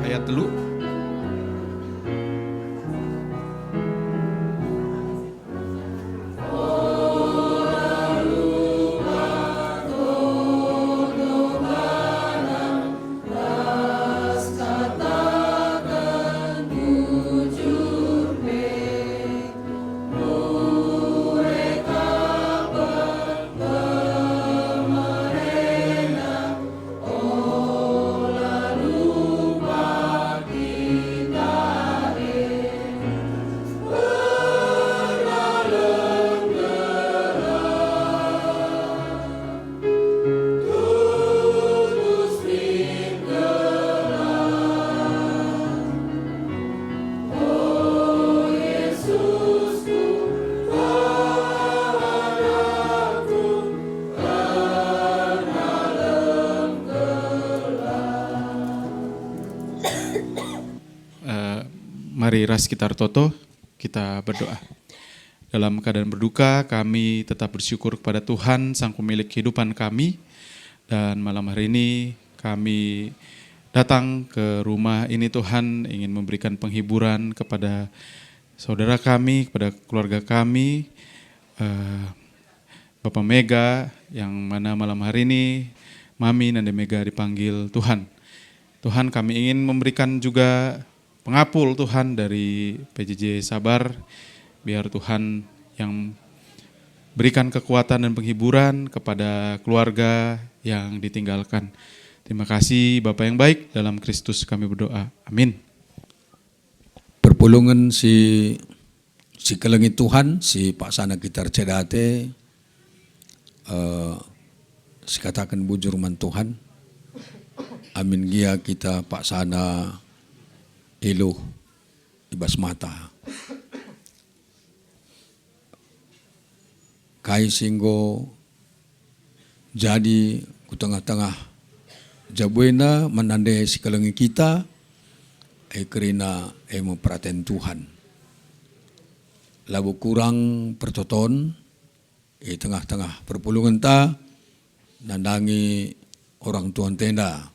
N: Ayat telu.
F: Mari ras kita toto, kita berdoa. Dalam keadaan berduka, kami tetap bersyukur kepada Tuhan, Sang Pemilik kehidupan kami. Dan malam hari ini kami datang ke rumah ini Tuhan, ingin memberikan penghiburan kepada saudara kami, kepada keluarga kami, Bapak Mega, yang mana malam hari ini Mami Nande Mega dipanggil Tuhan. Tuhan, kami ingin memberikan juga pengapul Tuhan dari PJJ Sabar, biar Tuhan yang berikan kekuatan dan penghiburan kepada keluarga yang ditinggalkan. Terima kasih Bapak yang baik, dalam Kristus kami berdoa. Amin.
N: perpulungan si kelengi Tuhan, si Pak Sana Gitar Cedate, si katakan bujur man Tuhan. Amin gia kita Pak Sana ilo ibas mata. Kai singgo jadi ku tengah-tengah jabuena menandai si kelengi kita, kerina memperhatian Tuhan. Labu kurang pertoton, tengah-tengah perpulungan ta, nandangi orang Tuhan tenda.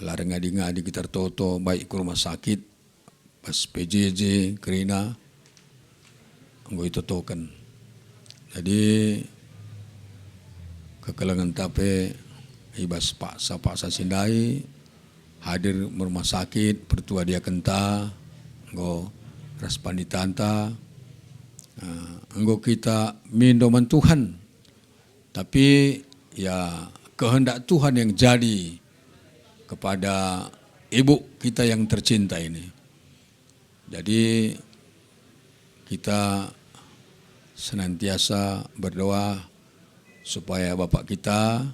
N: Larang ngadi-ngadi kita toto baik ke rumah sakit, pas PJJ, kerina, anggo itu token. Jadi kekelangan tape ibas paksa sindai hadir rumah sakit pertua dia kenta anggo raspanditanta anggo kita mindoman Tuhan, tapi ya kehendak Tuhan yang jadi kepada ibu kita yang tercinta ini. Jadi kita senantiasa berdoa supaya Bapak kita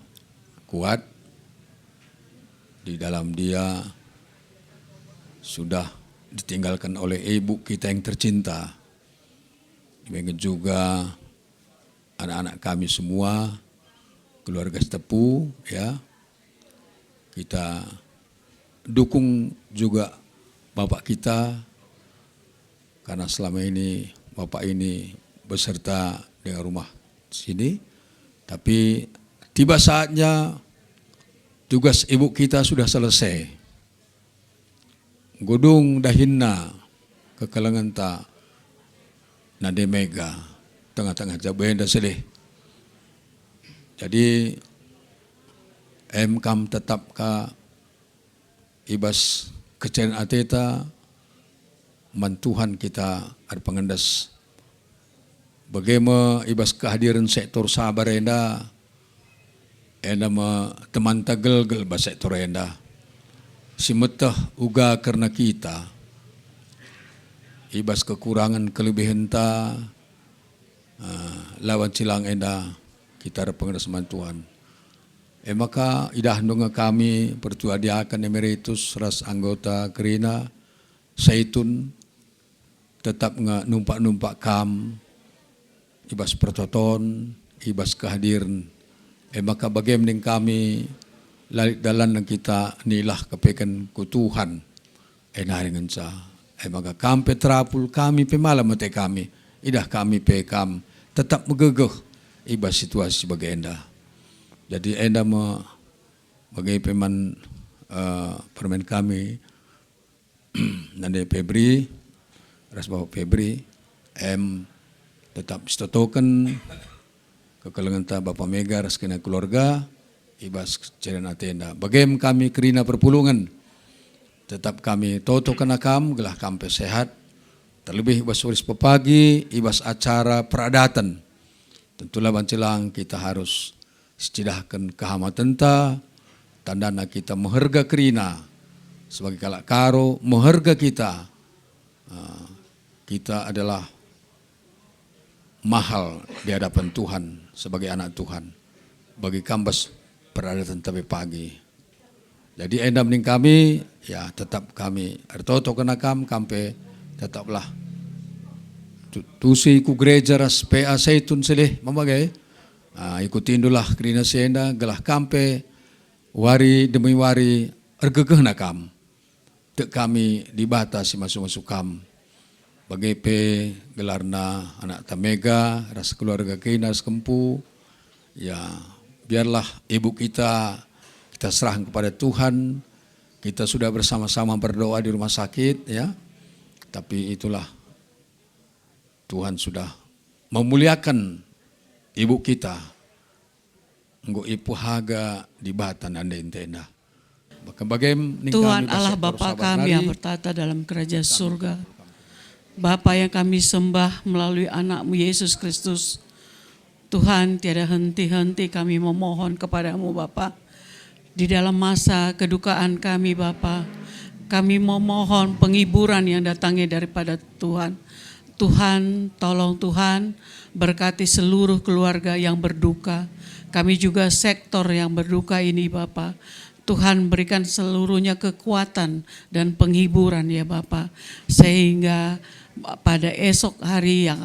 N: kuat di dalam dia sudah ditinggalkan oleh ibu kita yang tercinta. Demikian juga anak-anak kami semua, keluarga Setepu, ya. Kita dukung juga Bapak kita, karena selama ini Bapak ini beserta dengan rumah sini, tapi tiba saatnya tugas ibu kita sudah selesai. Godung dahinna kekelangan ta nade mega tengah-tengah jabenda sedih. Jadi kam tetap ka ibas kecen ateta mantuhan kita ada pengendas. Bagaimana ibas kehadiran sektor sabar enda ma teman tagel ba sektor enda. Simetah uga karena kita ibas kekurangan kelebihan ta lawan cilang enda kita ada pengendas mantuhan. Maka idah nunga kami pertua diakan emeritus ras anggota kerina Saitun tetap numpak kam ibas pertoton ibas kehadiran. Maka bagaimana kami lalik dalan yang kita nilah kepekan ku Tuhan enaringan sa. Maka kampe terapul kami pemalam mate kami idah kami pekam tetap megegeh ibas situasi bagai enda. Jadi enda bagai peman permen kami nande Febri ras Bapak Febri tetap stotoken kekelengan ta Bapak Mega ras kena keluarga ibas cerena tenda. Bagaim kami kerina perpulungan tetap kami toto kena kam gelah kampe sehat terlebih ibas waris pepagi ibas acara peradatan. Tentulah bancelang kita harus secidahkan kehamatan ta, tandana kita mengharga kerina sebagai kalak karo, mengharga kita. Kita adalah mahal di hadapan Tuhan sebagai anak Tuhan. Bagi kambas peradatan tapi pagi. Jadi endam ning kami, ya tetap kami ertoto kena kampe tetaplah tusi ku gereja ras PA Saitun seleh mamagai. Ikutin dulah kerina senda gelah kampe wari demi wari ergegeh nakam. Dek kami dibatasi masuk-masuk kam. Bagai pe gelarna anak tamega ras keluarga kina ras kempu. Ya biarlah ibu kita serahkan kepada Tuhan. Kita sudah bersama-sama berdoa di rumah sakit ya. Tapi itulah Tuhan sudah memuliakan ibu kita, nggo ipu haga di batan anda intenda.
O: Tuhan Allah Bapa kami yang bertata dalam kerajaan surga. Bapa yang kami sembah melalui anak-Mu Yesus Kristus. Tuhan, tiada henti-henti kami memohon kepadamu Bapa. Di dalam masa kedukaan kami Bapa, Kami memohon penghiburan yang datangnya daripada Tuhan. Tuhan, tolong Tuhan, berkati seluruh keluarga yang berduka. Kami juga sektor yang berduka ini Bapa. Tuhan berikan seluruhnya kekuatan dan penghiburan ya Bapa. Sehingga pada esok hari yang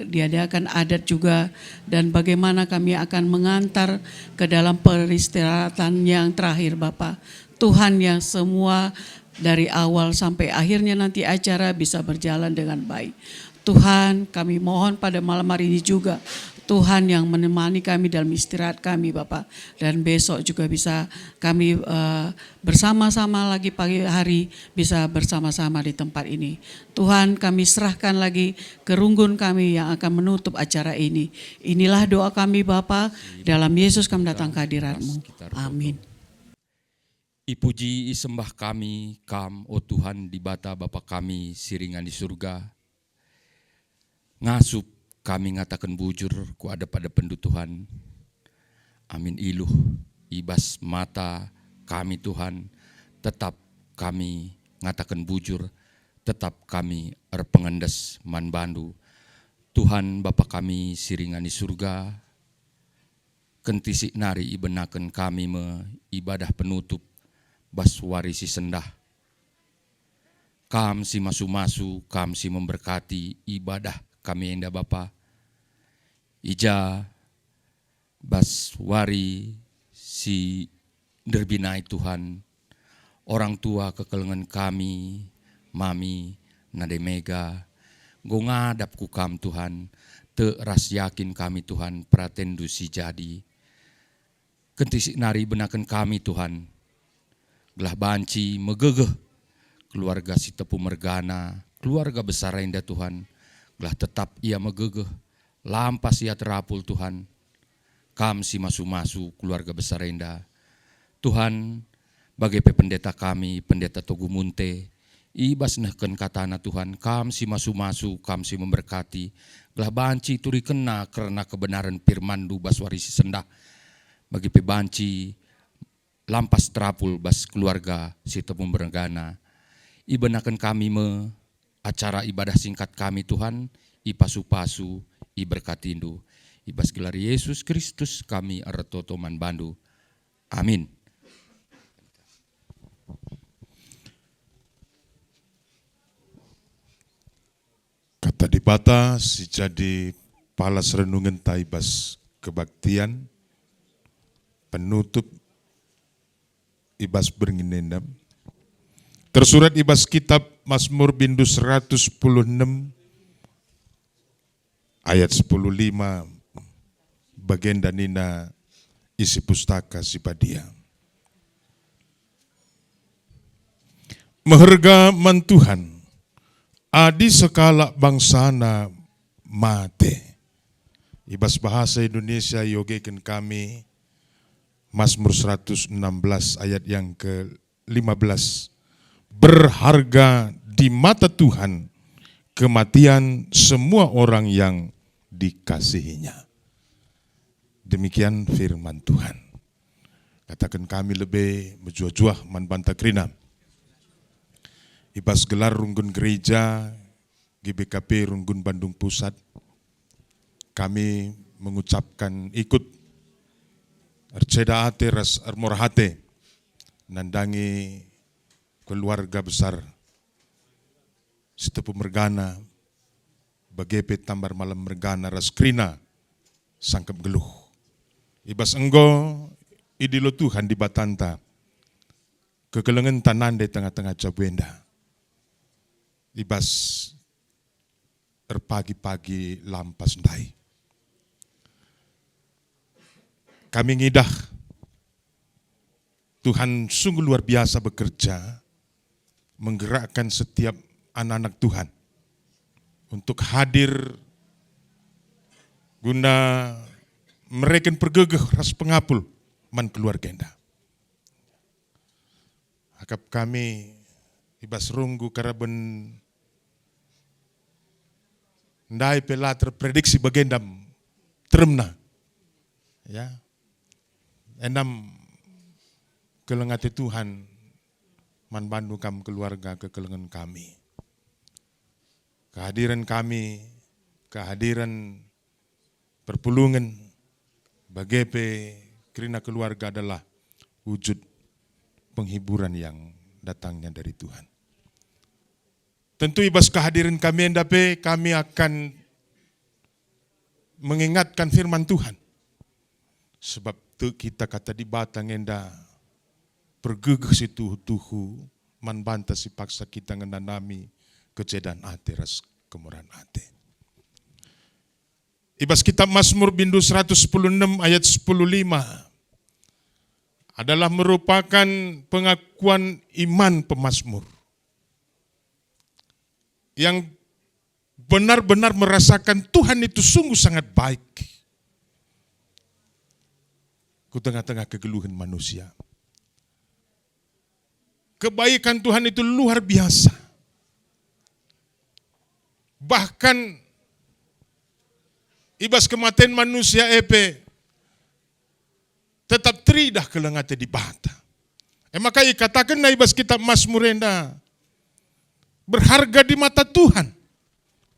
O: diadakan adat juga, dan bagaimana kami akan mengantar ke dalam peristirahatan yang terakhir Bapa. Tuhan yang semua dari awal sampai akhirnya nanti acara bisa berjalan dengan baik. Tuhan, kami mohon pada malam hari ini juga Tuhan yang menemani kami dalam istirahat kami Bapak. Dan besok juga bisa kami bersama-sama lagi pagi hari bisa bersama-sama di tempat ini. Tuhan, kami serahkan lagi ke runggun kami yang akan menutup acara ini. Inilah doa kami Bapak, dalam Yesus kami datang ke hadirat-Mu. Amin.
L: Ipuji isembah kami, kam, oh Tuhan, di bata Bapa kami, siringan di surga. Ngasup kami ngatakan bujur, ku ada pada pendu Tuhan. Amin iluh, ibas mata kami Tuhan, tetap kami ngatakan bujur, tetap kami pengendes man bandu. Tuhan Bapa kami siringan di surga, kentisik nari ibenaken kami me ibadah penutup, bas warisi sendah. Kam si masu-masu, kam si memberkati ibadah kami enda Bapa. Ija bas wari si derbinai Tuhan, orang tua kekelengan kami, mami, nade mega, go ngadap ku kam Tuhan, te ras yakin kami Tuhan, pratendu si jadi. Kentisik nari benakan kami Tuhan, gelah banci megegeh, keluarga si tepu mergana, keluarga besar enda Tuhan, gelah tetap ia megegeh, lampas ia terapul Tuhan, kam si masu-masu keluarga besar enda. Tuhan, bagai pendeta kami, pendeta Togu Munte, ibas nehken katana Tuhan, kam si masu-masu, kam si memberkati, gelah banci turi kena karena kebenaran firman-Du bas warisi sendah, bagi pebanci, lampas terapul bas keluarga si tepu mergana. Ibenakan kami me acara ibadah singkat kami Tuhan, ipasu-pasu, iberkatindu, ibas gelar Yesus Kristus kami aretoto man bandu. Amin.
P: Kata dibata si jadi palas renungan taibas kebaktian, penutup ibas beringinendam. Tersurat ibas kitab Mazmur bindu 116 ayat 10:5 bagian danina isi pustaka si padia. Meherga man Tuhan, adi sekala bangsana mate. Ibas bahasa Indonesia yogekan kami Mazmur 116 ayat yang ke-15. Berharga di mata Tuhan kematian semua orang yang dikasihinya. Demikian firman Tuhan. Katakan kami lebih menjuah-juah manbanta krina. Ibas gelar runggun gereja GBKP Runggun Bandung Pusat. Kami mengucapkan ikut Arceda ate ras armorhate nandangi keluarga besar Sitepu Mergana, bagepe tambar malam Mergana raskrina sangkep geluh. Ibas enggo idilo Tuhan di batanta, kekelengan tanan di tengah-tengah Cabuenda. Ibas erpagi-pagi lampas ndai. Kami ngidah, Tuhan sungguh luar biasa bekerja, menggerakkan setiap anak-anak Tuhan untuk hadir guna mereka pergegeh ras pengapul man keluarga enda. Akap kami ibas runggu karaben ndai pela terprediksi bagendam teremna. Ya. Enam kelengati Tuhan man bandu kam keluarga kekelengan kami. Kehadiran kami, kehadiran perpulungan bagepe kerana keluarga adalah wujud penghiburan yang datangnya dari Tuhan. Tentu ibas kehadiran kami endape kami akan mengingatkan firman Tuhan. Sebab tu kita kata di batang enda pergegeh si tuhu man banta si paksa kita ngenanami kejedan ate ras kemurahan ate. Ibas kitab Mazmur bindu 116 ayat 10:5 adalah merupakan pengakuan iman pemazmur yang benar-benar merasakan Tuhan itu sungguh sangat baik ke tengah-tengah kegeluhan manusia. Kebaikan Tuhan itu luar biasa. Bahkan ibas kematian manusia tetap teridah kelengate di bata. Maka katakan na ibas kitab Mazmur enda berharga di mata Tuhan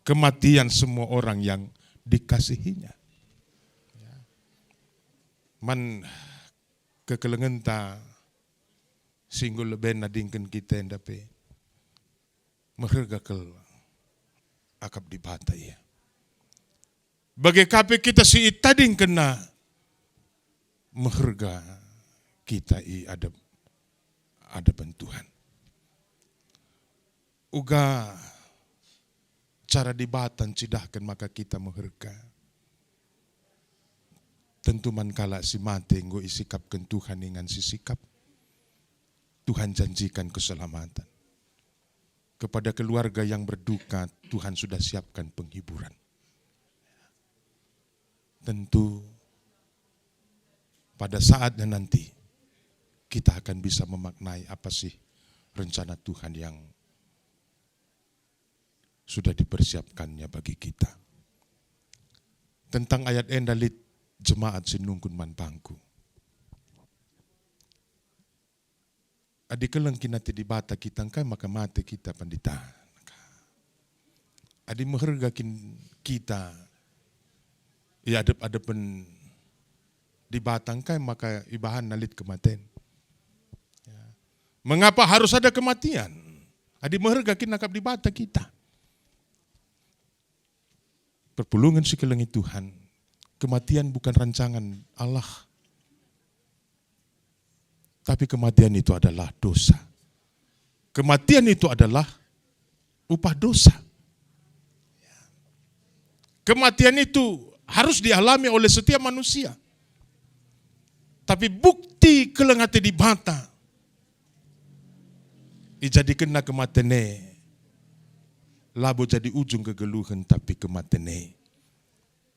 P: kematian semua orang yang dikasihinya. Man kekelengan ta singgul lebih nadingkan kita endape merga kel akap di bata ya. Bagi kape kita si itading kena merga kita ada Tuhan. Uga cara dibatan cidahkan maka kita merga. Tentu man kala si mate nggo isikapkan Tuhan dengan si sikap. Tuhan janjikan keselamatan. Kepada keluarga yang berduka, Tuhan sudah siapkan penghiburan. Tentu pada saatnya nanti kita akan bisa memaknai apa sih rencana Tuhan yang sudah dipersiapkannya bagi kita. Tentang ayat endalit jemaat sinungkun man bangku. Adi keleng kinati di bata kita kan maka mati kita pandita. Adi mehergakin kita ya adep-adepen di batang kan maka ibahan nalit kematian. Mengapa harus ada kematian? Adi mehergakin nakap di bata kita. Perpulungan si kelengi Tuhan. Kematian bukan rancangan Allah. Tapi kematian itu adalah dosa. Kematian itu adalah upah dosa. Kematian itu harus dialami oleh setiap manusia. Tapi bukti kelengate di bata. Ijadikanlah kematian labo jadi ujung kegeluhan tapi kematian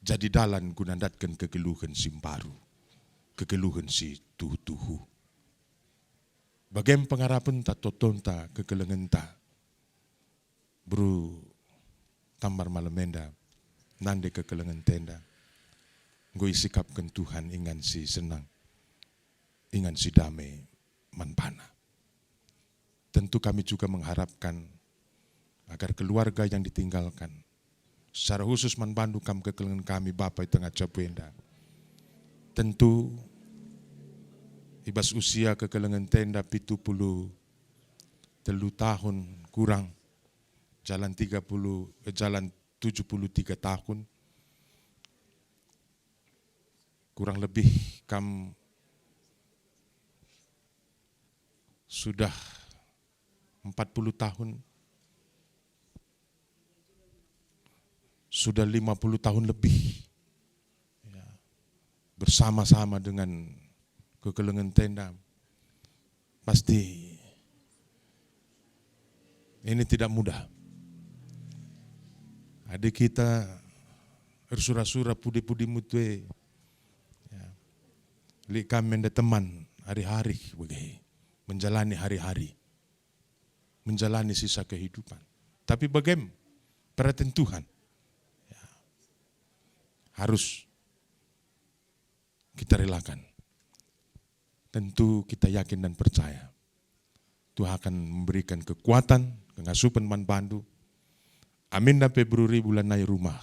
P: jadi dalan gunandatkan kegeluhan simbaru, kegeluhan si tuhu-tuhu. Bagaimana pengarapan tak totonta kekelengan ta, bro tambar malamenda, nande kekelengan tenda, gue sikapkan Tuhan ingan si senang, ingan si damai manpana. Tentu kami juga mengharapkan agar keluarga yang ditinggalkan, secara khusus manbandu kam kekelengan kami Bapak tengah capuenda. Tentu ibas usia kekelengan tenda 73 tahun kurang, jalan 73 tahun, kurang lebih kam sudah 40 tahun. Sudah 50 tahun lebih ya, bersama-sama dengan kekelengan tenda. Pasti ini tidak mudah. Adik kita bersura-sura pudi-pudi mutwe ya, li kami teman hari-hari menjalani hari-hari, menjalani sisa kehidupan. Tapi bagaimana perhatian Tuhan harus kita relakan. Tentu kita yakin dan percaya Tuhan akan memberikan kekuatan, pengasupan man bandu. Amin na Februari bulan naik rumah.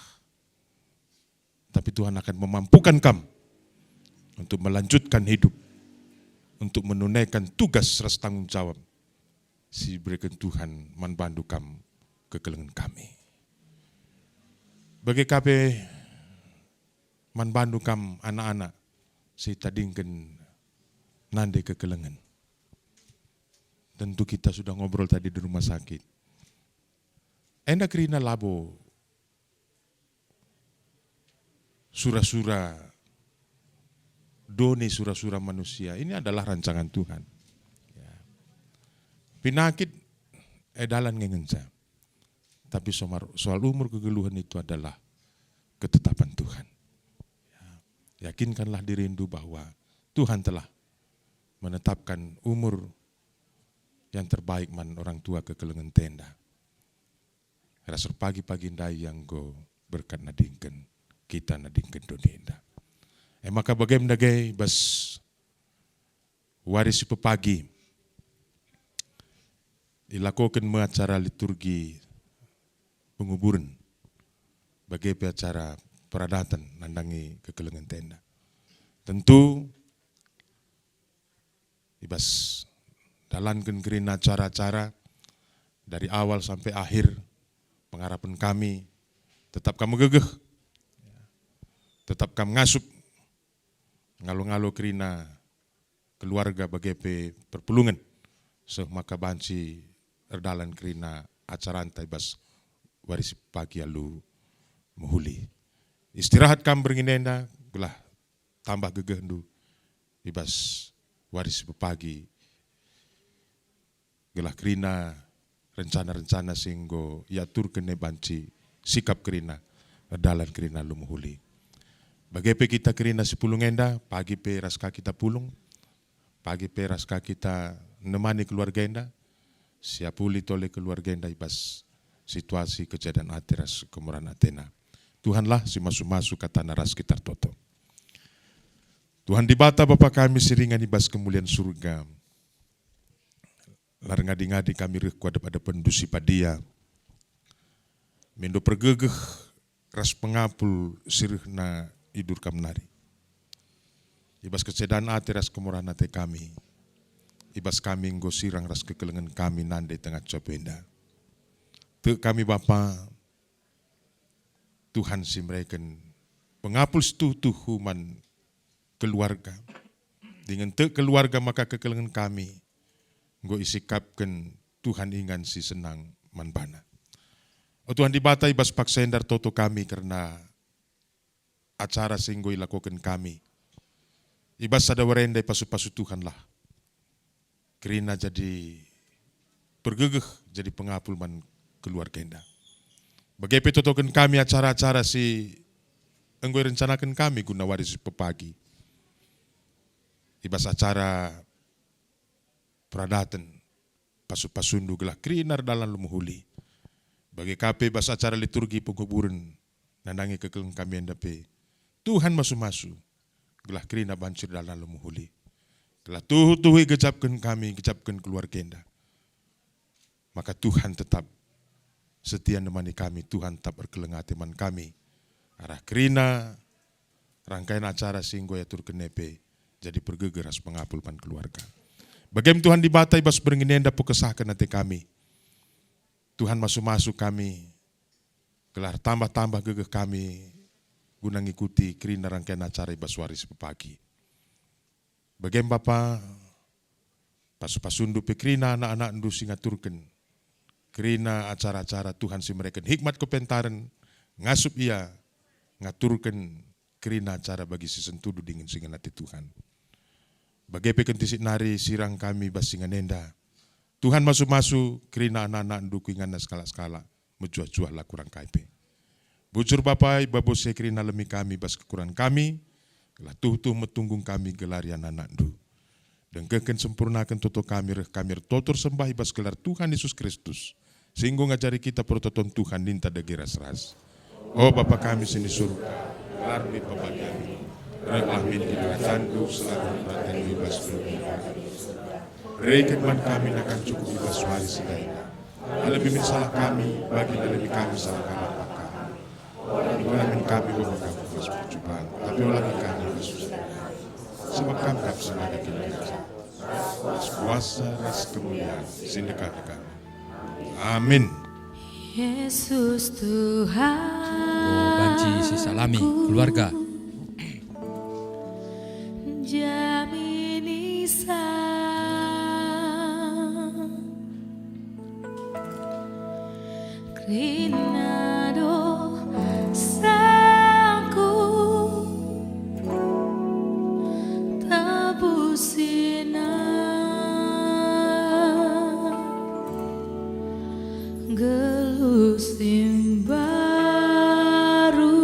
P: Tapi Tuhan akan memampukan kamu untuk melanjutkan hidup, untuk menunaikan tugas ras tanggung jawab. Si berikan Tuhan man bandu kamu kekelengan kami. Bagi kape man bandu kamu anak-anak, si tadingkan nande kekelengan. Tentu kita sudah ngobrol tadi di rumah sakit. Enda kerina labo sura-sura doni sura-sura manusia. Ini adalah rancangan Tuhan. Ya. Penyakit edalan ngengenca. Tapi soal umur kegeluhan itu adalah ketetapan Tuhan. Ya. Yakinkanlah dirindu bahwa Tuhan telah menetapkan umur yang terbaik man orang tua kekelengan tenda. Rasur pagi-pagi ndai yang go berkat nadingken kita nadingken donenda. Maka bagaimana gay bas waris pepagi dilakukan acara liturgi penguburan bagi acara peradatan nandangi kekelengan tenda. Tentu ibas dalankan kerina cara-cara dari awal sampai akhir pengharapan kami tetap kamu gegeh, tetap kamu ngasup ngalo-ngalo kerina keluarga bagi perpulungan maka banci erdalan kerina acara antai bas waris pagi alu muhuli istirahat kamu beringinenda belah tambah gegeh ndu ibas waris pagi gelah kerina rencana-rencana singgo yatur kene banci sikap kerina dalan kerina lumuhuli. Bagaimana kita kerina sepulung enda pagi pe raska kita pulung, pagi pe raska kita nemani keluarga enda, siap puli tole keluarga enda ibas situasi kejadian atiras kemurahan Athena. Tuhanlah si masu-masu kata naras kita toto. Tuhan di bata Bapa kami siringan ibas kemuliaan surga. Lar ngadi-ngadi kami rek kuada pendusi padia. Mendo pergegeh ras pengapul sirihna idur kamnari. Ibas kecedaan ate ras kemurahan ate kami. Ibas kami nggo sirang ras kekelengan kami nande tengah copenda. Te kami Bapa Tuhan si mereken pengapul setuh human keluarga. Dengan te keluarga maka kekelengan kami nggo isikapkan Tuhan ingan si senang manbana. O Tuhan dibata ibas paksendar toto kami karena acara singgo ilakukan kami. Ibas ada warendai pasu-pasu Tuhan lah. Kerina jadi pergegeh jadi pengapul man keluarga enda. Bagaimana totokan kami acara-acara si enggo rencanakan kami guna waris pepagi. Ibas acara peradatan pasu-pasundu gelah krinar dalam lumuhuli. Bagi KP bas acara liturgi penguburan nandangi kekelengan kami endape. Tuhan masu-masu gelah krina bancir dalam lumuhuli. Gelah tuhu-tuhui gejapkan kami, gejapkan keluarga enda. Maka Tuhan tetap setia nemani kami, Tuhan tetap berkelengat teman kami. Arah krina rangkaian acara singgo ya tur kenepe jadi pergegeras pengapul pan keluarga. Bagaimana Tuhan dibatai bas beringinenda pukesahkan nanti kami. Tuhan masuk-masuk kami, gelar tambah-tambah gegeh kami, guna ngikuti kerina rangkaian acara ibas waris pepagi. Bagaimana Bapa, pasu-pasundu pekrina anak-anak ndu singaturken, kerina acara-acara Tuhan si mereka hikmat kepentaran, ngasup ia, ngaturken kerina acara bagi si sentudu dingin singan hati Tuhan. Bagaimana kentisik nari sirang kami basinganenda. Tuhan masuk-masuk kerina anak-anak dukungan skala-skala menjual-jual lah kurang kaipe. Bujur Bapak Bapak saya kerina lemi kami bas kekurangan kami. Lah tuh metunggung kami gelarian anak du. Dan keken sempurnakan toto kami totor sembah bas gelar Tuhan Yesus Kristus. Sehingga ngajari kita prototon Tuhan ninta dagi ras-ras. Oh Bapa kami sini surga. Larbi Bapa kami. Reklah min di kerajaanku selalu dan bebas berdoa. Berikan kami akan cukup ibas waris lainnya. Lebih salah kami, bagi lebih kami salahkan apa kami. Bukan kami bawa kami ibas percobaan, tapi lagi kami bersusah. Sebab kami tak sengaja kita. Kuasa ras kemuliaan, sindekat kami. Amin.
Q: Yesus Tuhan.
R: Banci si Salami keluarga.
Q: Jamini Krinado saku tabusina gelusim baru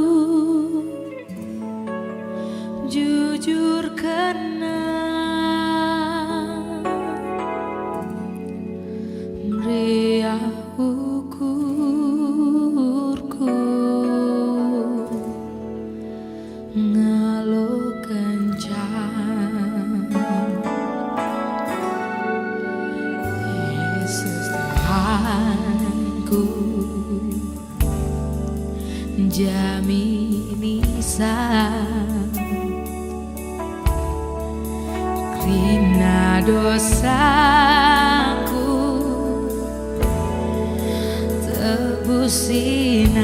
Q: jujur kena meriah ukurku ngalo kencang Yesus Tuhanku jamini Rina dosaku tebusin